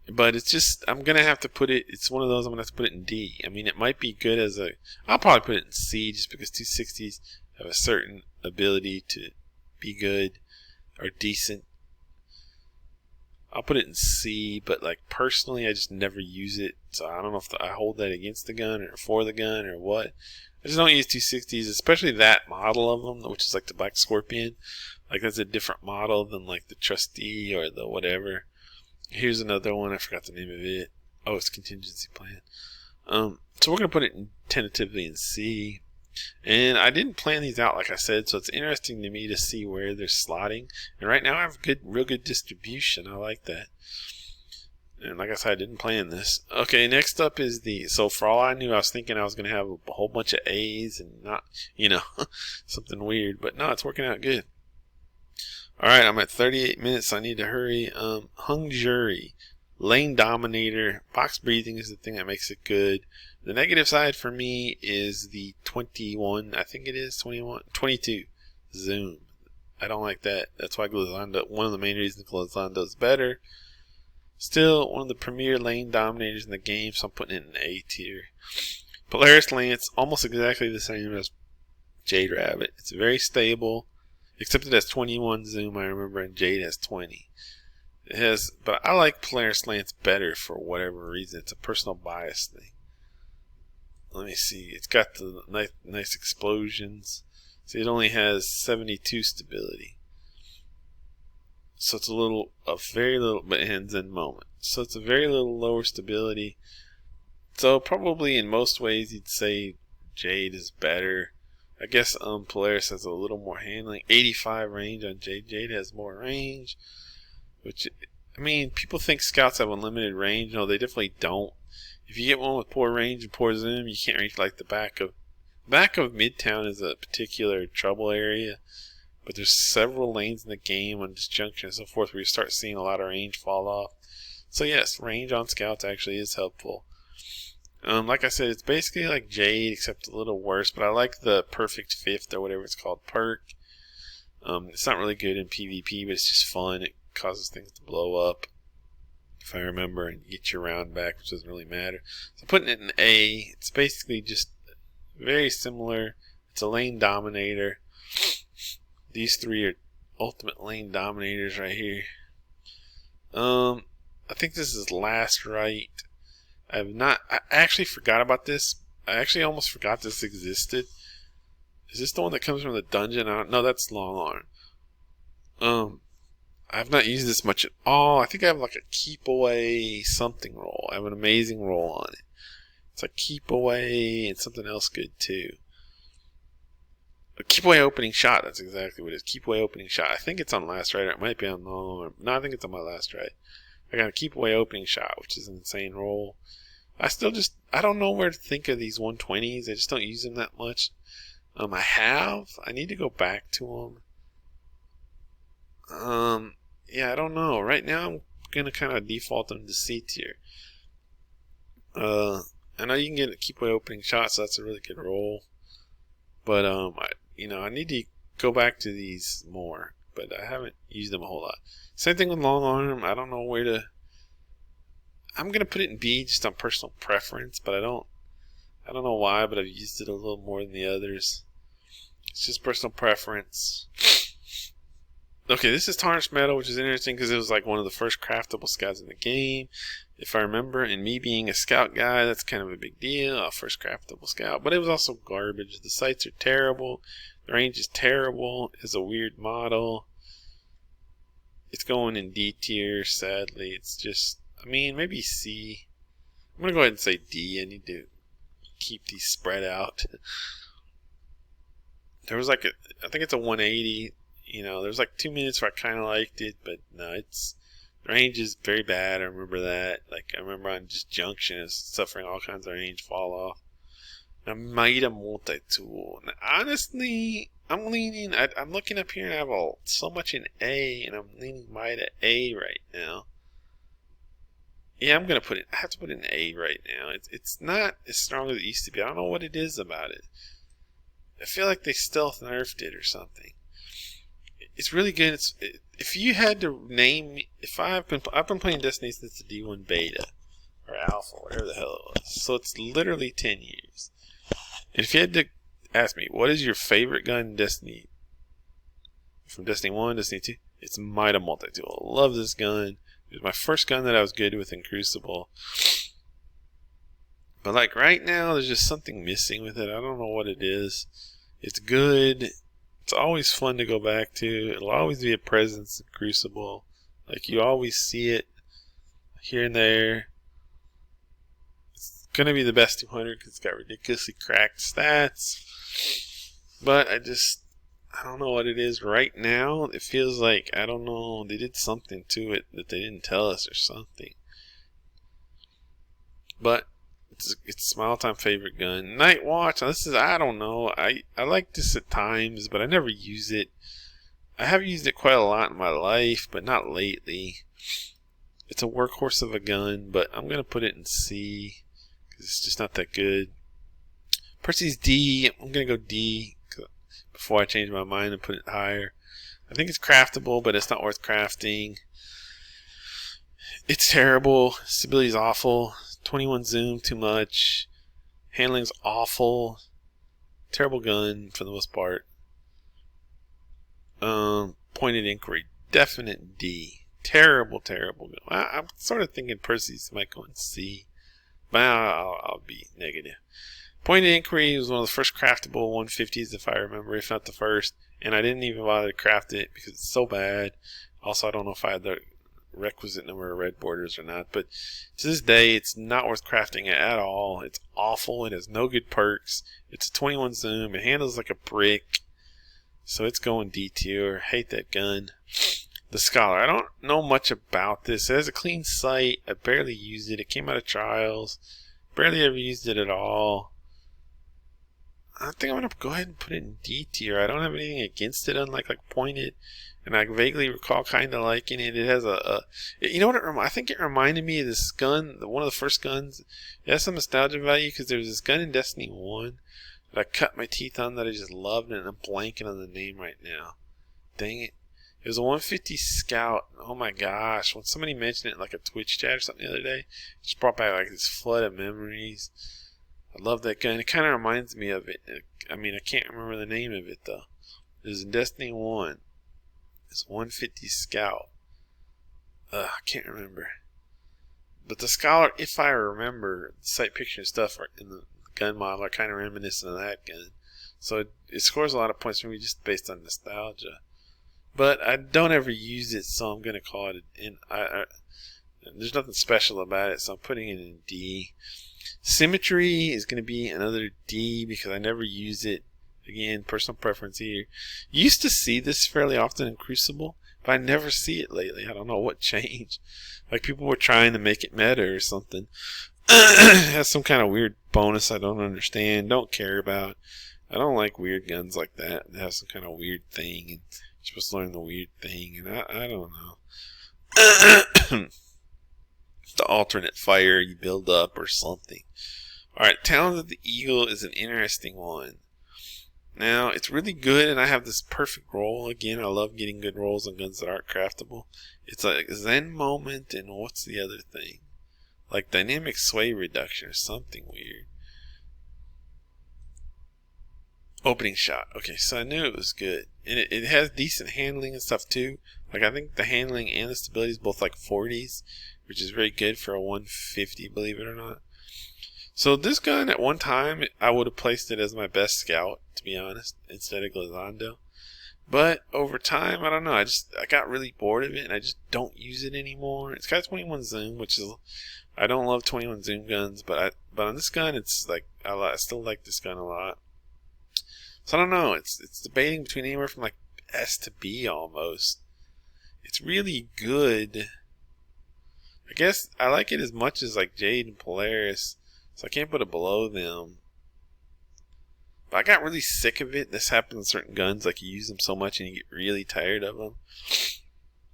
Speaker 1: But it's just, I'm going to have to put it, it's one of those I'm going to have to put it in D. I mean, it might be good I'll probably put it in C just because 260s have a certain ability to be good or decent. I'll put it in C, but like personally I just never use it, so I don't know if I hold that against the gun or for the gun or what. I just don't use 260s, especially that model of them, which is like the Black Scorpion. Like that's a different model than like the Trustee or the whatever. Here's another one, I forgot the name of it. Oh, it's Contingency Plan. So we're going to put it tentatively in C. And I didn't plan these out, like I said, so it's interesting to me to see where they're slotting. And right now I have real good distribution. I like that. And like I said, I didn't plan this. Okay, next up is so for all I knew, I was thinking I was going to have a whole bunch of A's and not, you know, something weird. But no, it's working out good. Alright, I'm at 38 minutes, so I need to hurry. Hung Jury, lane dominator, box breathing is the thing that makes it good. The negative side for me is the 21, I think it is 22 zoom. I don't like that. That's why Glissando, one of the main reasons Glissando is better. Still one of the premier lane dominators in the game, so I'm putting it in A tier. Polaris Lance, almost exactly the same as Jade Rabbit. It's very stable, except it has 21 zoom, I remember, and Jade has 20. But I like Polaris Lance better for whatever reason. It's a personal bias thing. Let me see. It's got the nice explosions. See, it only has 72 stability. So it's very little, but it ends in moment. So it's a very little lower stability. So probably in most ways you'd say Jade is better. I guess Polaris has a little more handling. 85 range on Jade. Jade has more range, which I mean, people think scouts have unlimited range. No, they definitely don't. If you get one with poor range and poor zoom, you can't reach like the back of Midtown is a particular trouble area. But there's several lanes in the game on disjunction and so forth where you start seeing a lot of range fall off. So yes, range on scouts actually is helpful. Like I said, it's basically like Jade except a little worse. But I like the Perfect Fifth or whatever it's called perk. It's not really good in PvP, but it's just fun. It causes things to blow up, if I remember, and get your round back, which doesn't really matter. So putting it in A, it's basically just very similar. It's a lane dominator. These three are ultimate lane dominators right here. I think this is last right. I actually forgot about this. I actually almost forgot this existed. Is this the one that comes from the dungeon? No, that's Long Arm. I've not used this much at all. I think I have like a keep away something roll. I have an amazing roll on it. It's like keep away and something else good too. A keep away opening shot. That's exactly what it is. Keep away opening shot. I think it's on last right. Or it might be on Long Arm. No, I think it's on my last right. I got a keep away opening shot, which is an insane roll. I don't know where to think of these 120s. I just don't use them that much. I need to go back to them. Yeah, I don't know. Right now, I'm going to kind of default them to C tier. I know you can get a keep away opening shot, so that's a really good roll. But, I need to go back to these more. But I haven't used them a whole lot. Same thing with Long Arm. I don't know where to... I'm going to put it in B just on personal preference, but I don't know why, but I've used it a little more than the others. It's just personal preference. Okay, this is Tarnished Metal, which is interesting because it was like one of the first craftable scouts in the game, if I remember. And me being a scout guy, that's kind of a big deal. First craftable scout. But it was also garbage. The sights are terrible. The range is terrible. It's a weird model. It's going in D tier, sadly. It's just, maybe C. I'm going to go ahead and say D. I need to keep these spread out. There was like I think it's a 180. There's like 2 minutes where I kind of liked it, but no, the range is very bad. I remember that. Like, I remember on just Junction, it's suffering all kinds of range fall off. Now, Mida Multi-Tool. Now, honestly, I'm looking up here and I have so much in A, and I'm leaning Mida A right now. Yeah, I have to put it in A right now. It's not as strong as it used to be. I don't know what it is about it. I feel like they stealth nerfed it or something. It's really good. If you had to name, I've been playing Destiny since the D1 beta or alpha, whatever the hell it was. So it's literally 10 years. And if you had to ask me, what is your favorite gun in Destiny? From Destiny 1, Destiny 2, it's Mida Multi-Tool. I love this gun. It was my first gun that I was good with in Crucible. But like right now, there's just something missing with it. I don't know what it is. It's good. It's always fun to go back to. It'll always be a presence in Crucible. Like, you always see it here and there. It's going to be the best 200 because it's got ridiculously cracked stats. But I don't know what it is right now. It feels like, I don't know, they did something to it that they didn't tell us or something. But it's my all-time favorite gun. Night Watch, I don't know. I like this at times, but I never use it. I have used it quite a lot in my life, but not lately. It's a workhorse of a gun, but I'm going to put it in C because it's just not that good. Percy's D. I'm going to go D before I change my mind and put it higher. I think it's craftable, but it's not worth crafting. It's terrible. Stability's awful. 21 zoom, too much. Handling's awful. Terrible gun for the most part. Pointed inquiry, definite D. Terrible gun. I'm sort of thinking Percy's might go in C, but I'll be negative. Pointed inquiry was one of the first craftable 150s, if I remember, if not the first, and I didn't even bother to craft it because it's so bad. Also, I don't know if I had the requisite number of red borders or not, but to this day it's not worth crafting it at all. It's awful. It has no good perks. It's a 21 zoom. It handles like a brick, so it's going D tier. Hate that gun. the Scholar. I don't know much about this. It has a clean sight. I barely used it. It came out of trials. Barely ever used it at all. I think I'm going to go ahead and put it in D tier. I don't have anything against it, unlike like Pointed. And I vaguely recall kind of liking it. It has you know what I think it reminded me of this gun, one of the first guns. It has some nostalgia value because there was this gun in Destiny 1 that I cut my teeth on that I just loved, and I'm blanking on the name right now. Dang it. It was a 150 Scout. Oh my gosh. When somebody mentioned it in like a Twitch chat or something the other day, it just brought back like this flood of memories. I love that gun. It kind of reminds me of it. I mean, I can't remember the name of it though. It was in Destiny 1. It's 150 Scout. I can't remember. But the Scholar, if I remember, the sight picture and stuff in the gun model are kind of reminiscent of that gun. So it scores a lot of points for me just based on nostalgia. But I don't ever use it, so I'm going to call it in. There's nothing special about it, so I'm putting it in D. Symmetry is going to be another D because I never use it. Again, personal preference here. Used to see this fairly often in Crucible, but I never see it lately. I don't know what changed. Like people were trying to make it meta or something. It has some kind of weird bonus I don't understand, don't care about. I don't like weird guns like that. It has some kind of weird thing, and you're supposed to learn the weird thing, and I don't know. The alternate fire you build up or something. Alright, Talons of the Eagle is an interesting one. Now, it's really good, and I have this perfect roll. Again, I love getting good rolls on guns that aren't craftable. It's like Zen Moment, and what's the other thing? Like Dynamic Sway Reduction or something weird. Opening Shot. Okay, so I knew it was good. And it has decent handling and stuff too. Like I think the handling and the stability is both like 40s, which is very good for a 150, believe it or not. So this gun at one time, I would have placed it as my best scout, to be honest, instead of Glazando. But over time, I don't know, I got really bored of it, and I just don't use it anymore. It's got 21 zoom, which is, I don't love 21 zoom guns, but on this gun, it's like, I still like this gun a lot. So I don't know, it's debating between anywhere from like S to B almost. It's really good. I guess I like it as much as like Jade and Polaris, so I can't put it below them. But I got really sick of it. This happens in certain guns, like you use them so much and you get really tired of them.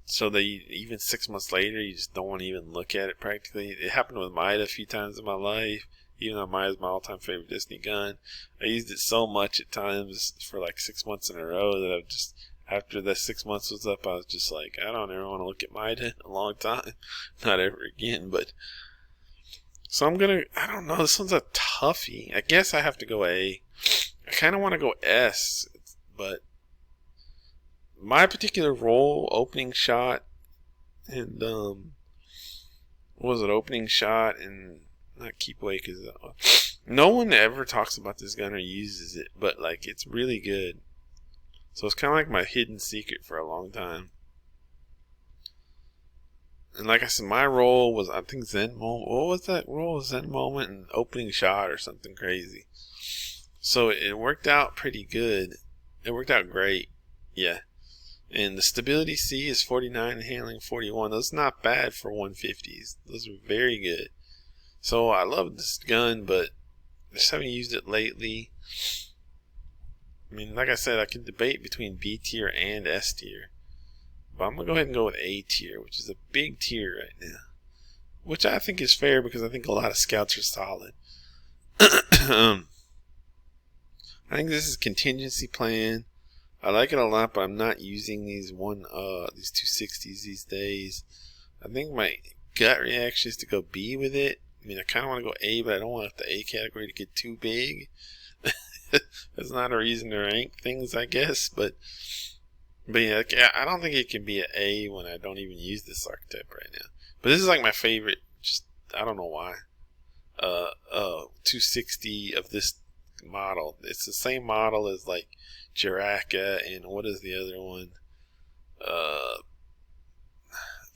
Speaker 1: So that even 6 months later, you just don't want to even look at it practically. It happened with Mida a few times in my life. Even though Mida's my all-time favorite Disney gun, I used it so much at times for like 6 months in a row that I've just, after the 6 months was up, I was just like, I don't ever want to look at Mida in a long time. Not ever again, but. So I'm gonna, I don't know, this one's a toughie. I guess I have to go A. I kind of want to go S, but my particular role, Opening Shot, and, what was it, Opening Shot, and not Keep Away, because no one ever talks about this gun or uses it, but like it's really good. So it's kind of like my hidden secret for a long time. And like I said, my role was, I think, Zen Moment. What was that role? Zen Moment and Opening Shot or something crazy. So it worked out pretty good. It worked out great. Yeah. And the stability C is 49 and handling 41. That's not bad for 150s. Those are very good. So I love this gun, but I just haven't used it lately. I mean, like I said, I can debate between B tier and S tier. But I'm going to go ahead and go with A tier, which is a big tier right now. Which I think is fair because I think a lot of scouts are solid. I think this is contingency plan. I like it a lot, but I'm not using these 260s these days. I think my gut reaction is to go B with it. I mean, I kind of want to go A, but I don't want the A category to get too big. That's not a reason to rank things, I guess, but yeah, I don't think it can be an A when I don't even use this archetype right now. But this is like my favorite, just, I don't know why, 260 of this model. It's the same model as like Jiraka and what is the other one?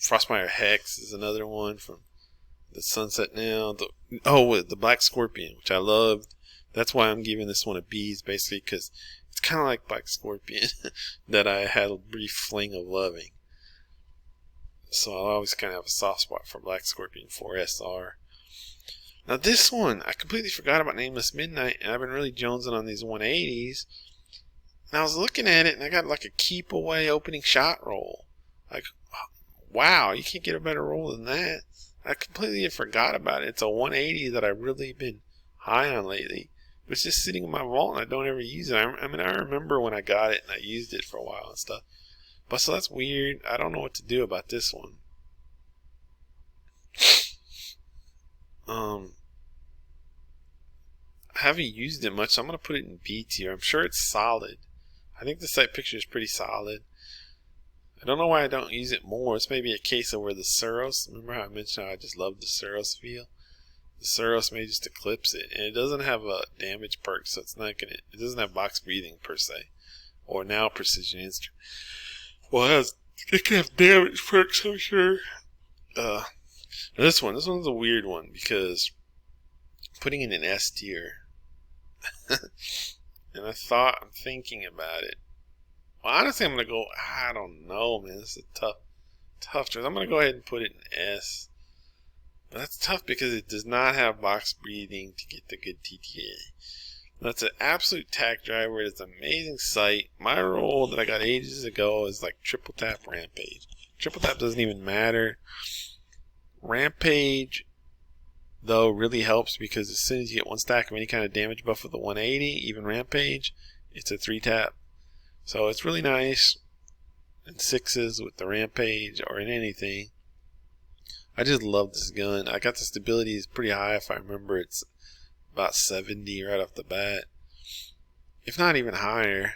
Speaker 1: Frostmire Hex is another one from the Sunset Now. The Black Scorpion, which I loved. That's why I'm giving this one a B, is basically because it's kind of like Black Scorpion that I had a brief fling of loving. So I always kind of have a soft spot for Black Scorpion 4 SR. Now this one, I completely forgot about Nameless Midnight, and I've been really jonesing on these 180s. And I was looking at it, and I got like a keep away opening shot roll. Like, wow, you can't get a better roll than that. I completely forgot about it. It's a 180 that I've really been high on lately. But it's just sitting in my vault, and I don't ever use it. I mean, I remember when I got it, and I used it for a while and stuff. But so that's weird. I don't know what to do about this one. I haven't used it much, so I'm going to put it in B tier. I'm sure it's solid. I think the sight picture is pretty solid. I don't know why I don't use it more. It's maybe a case of where the Suros, remember how I mentioned how I just love the Suros feel? The Suros may just eclipse it. And it doesn't have a damage perk, so it's not going to, it doesn't have box breathing per se. Or now precision instrument. Well, it can have damage perks, I'm sure. This one's a weird one because putting it in S tier. And I'm thinking about it. Well, honestly, I'm going to go, I don't know, man. This is a tough choice. I'm going to go ahead and put it in S. But that's tough because it does not have box breathing to get the good TTA. That's an absolute tack driver. It's an amazing sight. My roll that I got ages ago is like triple tap Rampage. Triple tap doesn't even matter. Rampage, though, really helps because as soon as you get one stack of any kind of damage buff with the 180, even Rampage, it's a 3-tap. So it's really nice in 6s with the Rampage or in anything. I just love this gun. I got the stability is pretty high if I remember. It's about 70 right off the bat. If not even higher.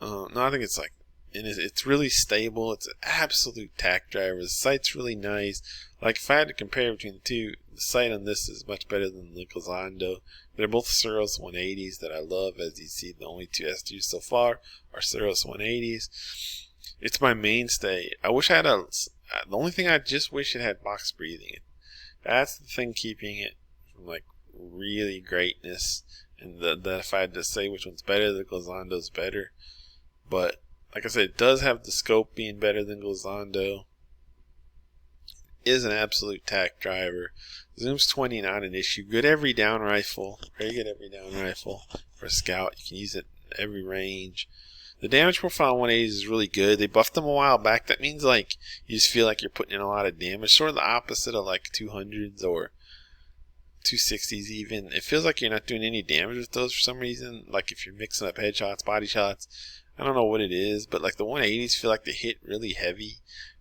Speaker 1: No, I think it's like, and it's really stable. It's an absolute tack driver. The sight's really nice. Like if I had to compare between the two, the sight on this is much better than the Glissando. They're both Suros 180s that I love. As you see, the only two S tiers so far are Suros 180s. It's my mainstay. I wish I had the only thing I just wish it had box breathing. That's the thing keeping it from like really greatness. And that if I had to say which one's better, the Glissando's better. But like I said, it does have the scope being better than Glissando. Is an absolute tack driver. Zoom's 20, not an issue. Good every down rifle. Very good every down rifle for a scout. You can use it in every range. The damage profile on 180s is really good. They buffed them a while back. That means like you just feel like you're putting in a lot of damage. Sort of the opposite of like 200s or 260s even. It feels like you're not doing any damage with those for some reason. Like if you're mixing up headshots, body shots. I don't know what it is, but like the 180s feel like they hit really heavy.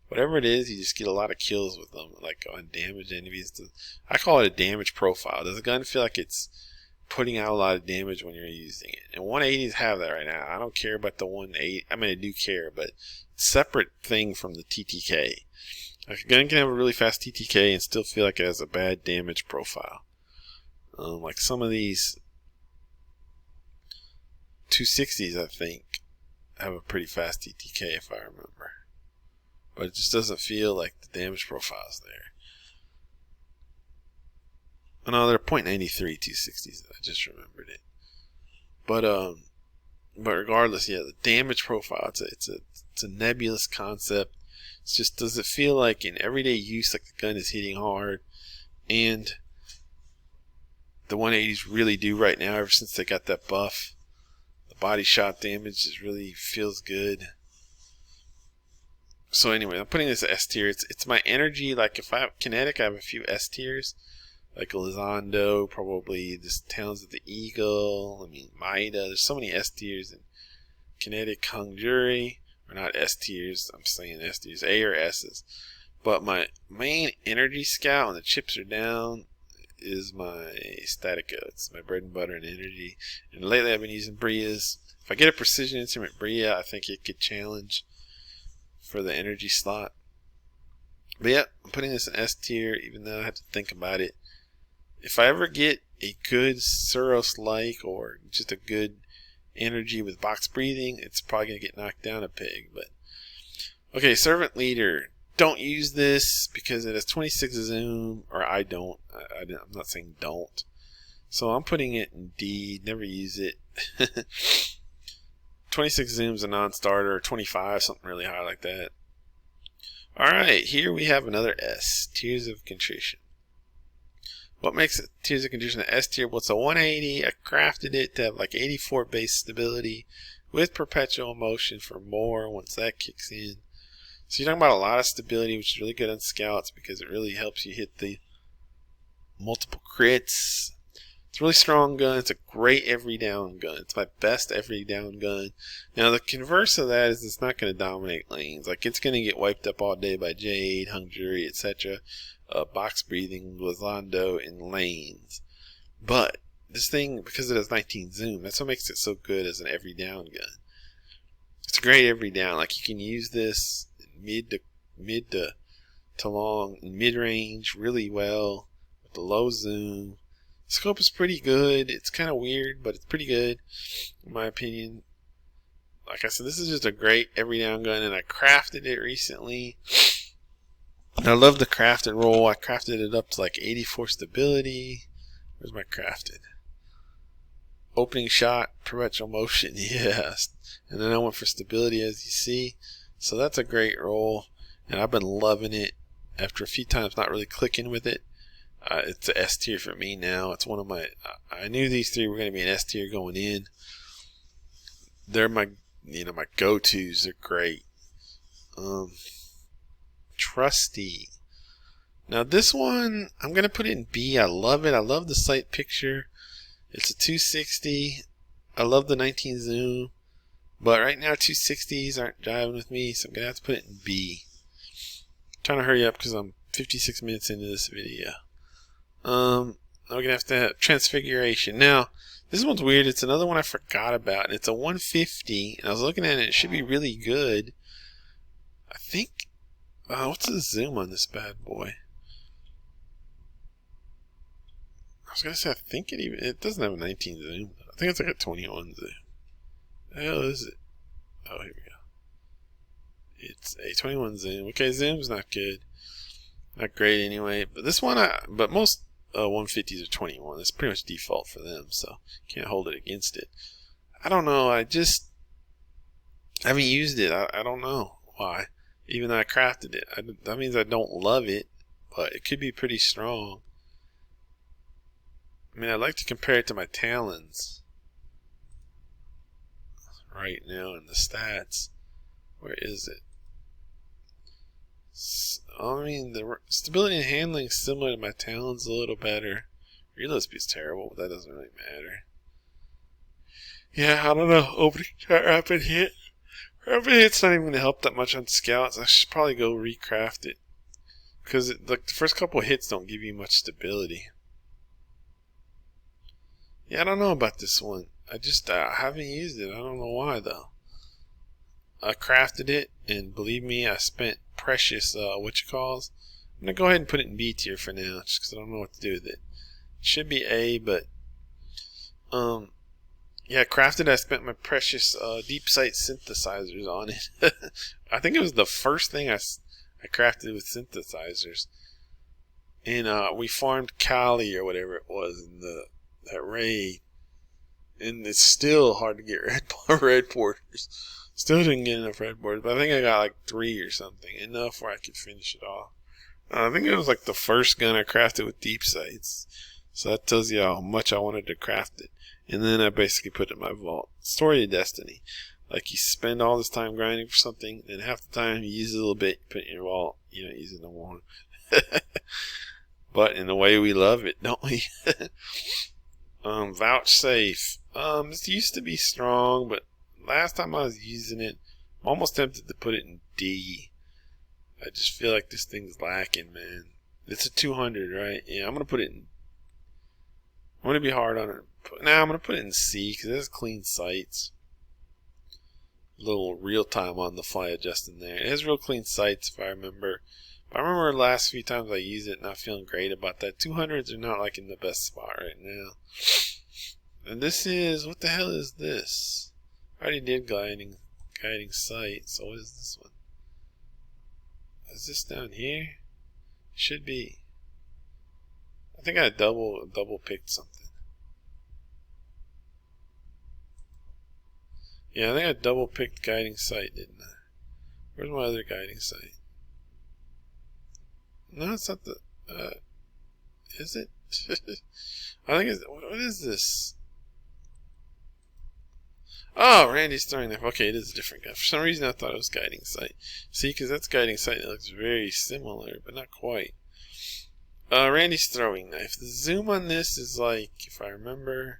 Speaker 1: Whatever it is, you just get a lot of kills with them, like on damage enemies. I call it a damage profile. Does the gun feel like it's putting out a lot of damage when you're using it? And 180s have that right now. I don't care about the 180. I mean, I do care, but separate thing from the TTK. Like a gun can have a really fast TTK and still feel like it has a bad damage profile. Like some of these 260s, I think, have a pretty fast TTK if I remember. But it just doesn't feel like the damage profile's there. Oh no, they're .93 260s. I just remembered it. But regardless, yeah, the damage profile, it's a nebulous concept. It's just, does it feel like in everyday use like the gun is hitting hard? And the 180s really do right now, ever since they got that buff. The body shot damage just really feels good. So anyway, I'm putting this S tier. It's my energy. Like if I have kinetic, I have a few S tiers. Like Elizondo, probably this Towns of the Eagle. I mean, Maida. There's so many S tiers. And kinetic Kongjuri. Or not S tiers. I'm saying S tiers. A or S's. But my main energy scout when the chips are down is my Statica. It's my bread and butter and energy. And lately I've been using Bria's. If I get a precision instrument Bria, I think it could challenge for the energy slot. But yeah, I'm putting this in S tier, even though I have to think about it. If I ever get a good Suros-like or just a good energy with box breathing, it's probably going to get knocked down a peg. But okay, Servant Leader. Don't use this because it has 26 zoom, or I don't. I'm not saying don't. So I'm putting it in D. Never use it. 26 zoom's a non-starter. 25, something really high like that. Alright, here we have another S, Tears of Contrition. What makes it Tears of Contrition an S tier? Well, it's a 180. I crafted it to have like 84 base stability with perpetual motion for more once that kicks in. So you're talking about a lot of stability, which is really good on scouts because it really helps you hit the multiple crits. It's a really strong gun. It's a great every down gun. It's my best every down gun. Now the converse of that is it's not going to dominate lanes. Like it's going to get wiped up all day by Jade, Hung Jury, etc. Box breathing, Glazando in lanes. But this thing, because it has 19 zoom, that's what makes it so good as an every down gun. It's a great every down. Like you can use this mid to long and mid range really well with the low zoom. The scope is pretty good. It's kind of weird, but it's pretty good in my opinion. Like I said, this is just a great every down gun, and I crafted it recently. I love the crafted roll. I crafted it up to like 84 stability. Where's my crafted? Opening shot, perpetual motion, yes. And then I went for stability, as you see. So that's a great roll, and I've been loving it. After a few times not really clicking with it, it's a S tier for me now. It's one of my. I knew these three were going to be an S tier going in. They're my, my go-tos. They're great. Trusty. Now this one, I'm going to put it in B. I love it. I love the sight picture. It's a 260. I love the 19 zoom. But right now 260s aren't jiving with me, so I'm going to have to put it in B. I'm trying to hurry up because I'm 56 minutes into this video. I'm going to have Transfiguration. Now, this one's weird. It's another one I forgot about. And it's a 150. And I was looking at it. It should be really good. I think... what's the zoom on this bad boy? I was going to say, I think it doesn't have a 19 zoom. I think it's like a 21 zoom. The hell is it? Oh, here we go. It's a 21 zoom. Okay, zoom's not good. Not great anyway. But this one, but most 150s are 21. That's pretty much default for them, so can't hold it against it. I don't know. I haven't used it. I don't know why. Even though I crafted it. That means I don't love it, but it could be pretty strong. I mean, I'd like to compare it to my Talons right now in the stats. Where is it? I mean, the stability and handling is similar to my Talons, a little better. Reload speed's terrible, but that doesn't really matter. Yeah, I don't know. Opening shot, rapid hit. Rapid hit's not even going to help that much on scouts. I should probably go recraft it. Because like the first couple of hits don't give you much stability. Yeah, I don't know about this one. I haven't used it. I don't know why, though. I crafted it, and believe me, I spent precious, I'm going to go ahead and put it in B tier for now, just because I don't know what to do with it. It should be A, but, yeah, crafted, I spent my precious, deep sight synthesizers on it. I think it was the first thing I crafted with synthesizers. And, we farmed Kali, or whatever it was, in that raid. And it's still hard to get red borders. Still didn't get enough red borders, but I think I got like 3 or something. Enough where I could finish it off. I think it was like the first gun I crafted with deep sights. So that tells you how much I wanted to craft it. And then I basically put it in my vault. Story of Destiny. Like you spend all this time grinding for something, and half the time you use it a little bit, you put it in your vault. You don't use it no more. But in the way we love it, don't we? Vouchsafe. This used to be strong, but last time I was using it, I'm almost tempted to put it in D. I just feel like this thing's lacking, man. It's a 200, right? Yeah, I'm going to put it in... I'm going to be hard on it. I'm going to put it in C, because it has clean sights. A little real-time on the fly adjusting there. It has real clean sights, if I remember. But I remember the last few times I used it, not feeling great about that. 200s are not like in the best spot right now. And this is... What the hell is this? I already did guiding sight, so what is this one? Is this down here? Should be. I think I double picked something. Yeah, I think I double picked guiding sight, didn't I? Where's my other guiding sight? No, it's not the. Is it? I think it's. What is this? Oh, Randy's throwing knife. Okay, it is a different guy. For some reason, I thought it was Guiding Sight. See, because that's Guiding Sight. It looks very similar, but not quite. Randy's throwing knife. The zoom on this is like, if I remember.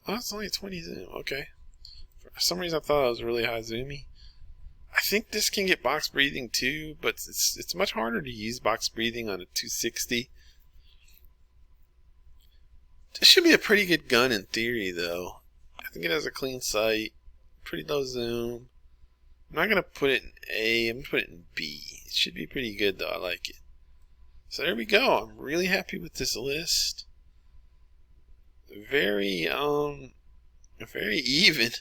Speaker 1: Oh, it's only 20 zoom. Okay. For some reason, I thought it was really high zoomy. I think this can get box breathing too, but it's much harder to use box breathing on a 260. This should be a pretty good gun in theory, though. I think it has a clean sight, pretty low zoom. I'm not going to put it in A, I'm going to put it in B. It should be pretty good, though. I like it. So there we go. I'm really happy with this list. Very even.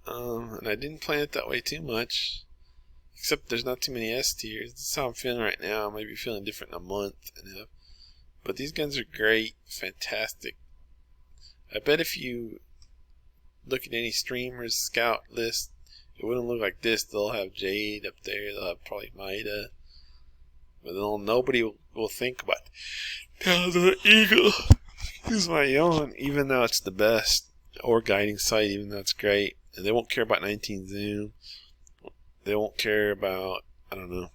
Speaker 1: And I didn't plan it that way too much. Except there's not too many S tiers. This is how I'm feeling right now. I might be feeling different in a month. But these guns are great. Fantastic. I bet if you look at any streamer's scout list, it wouldn't look like this. They'll have Jade up there. They'll have probably Mida. But nobody will think about the Eagle. Use my own, even though it's the best. Or Guiding Sight, even though it's great. And they won't care about 19 zoom. They won't care about, I don't know.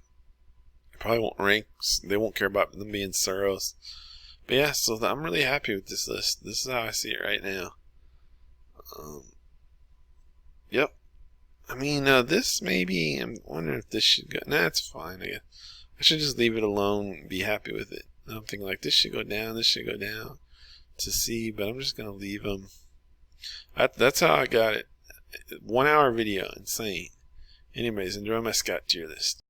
Speaker 1: They probably won't rank. They won't care about them being Suros. But yeah, so I'm really happy with this list. This is how I see it right now. Yep. I mean, this maybe, I'm wondering if this should go. Nah, it's fine, I guess. I should just leave it alone and be happy with it. I'm thinking like, this should go down, this should go down to C, but I'm just going to leave them. That's how I got it. 1 hour video, insane. Anyways, enjoy my Scout tier list.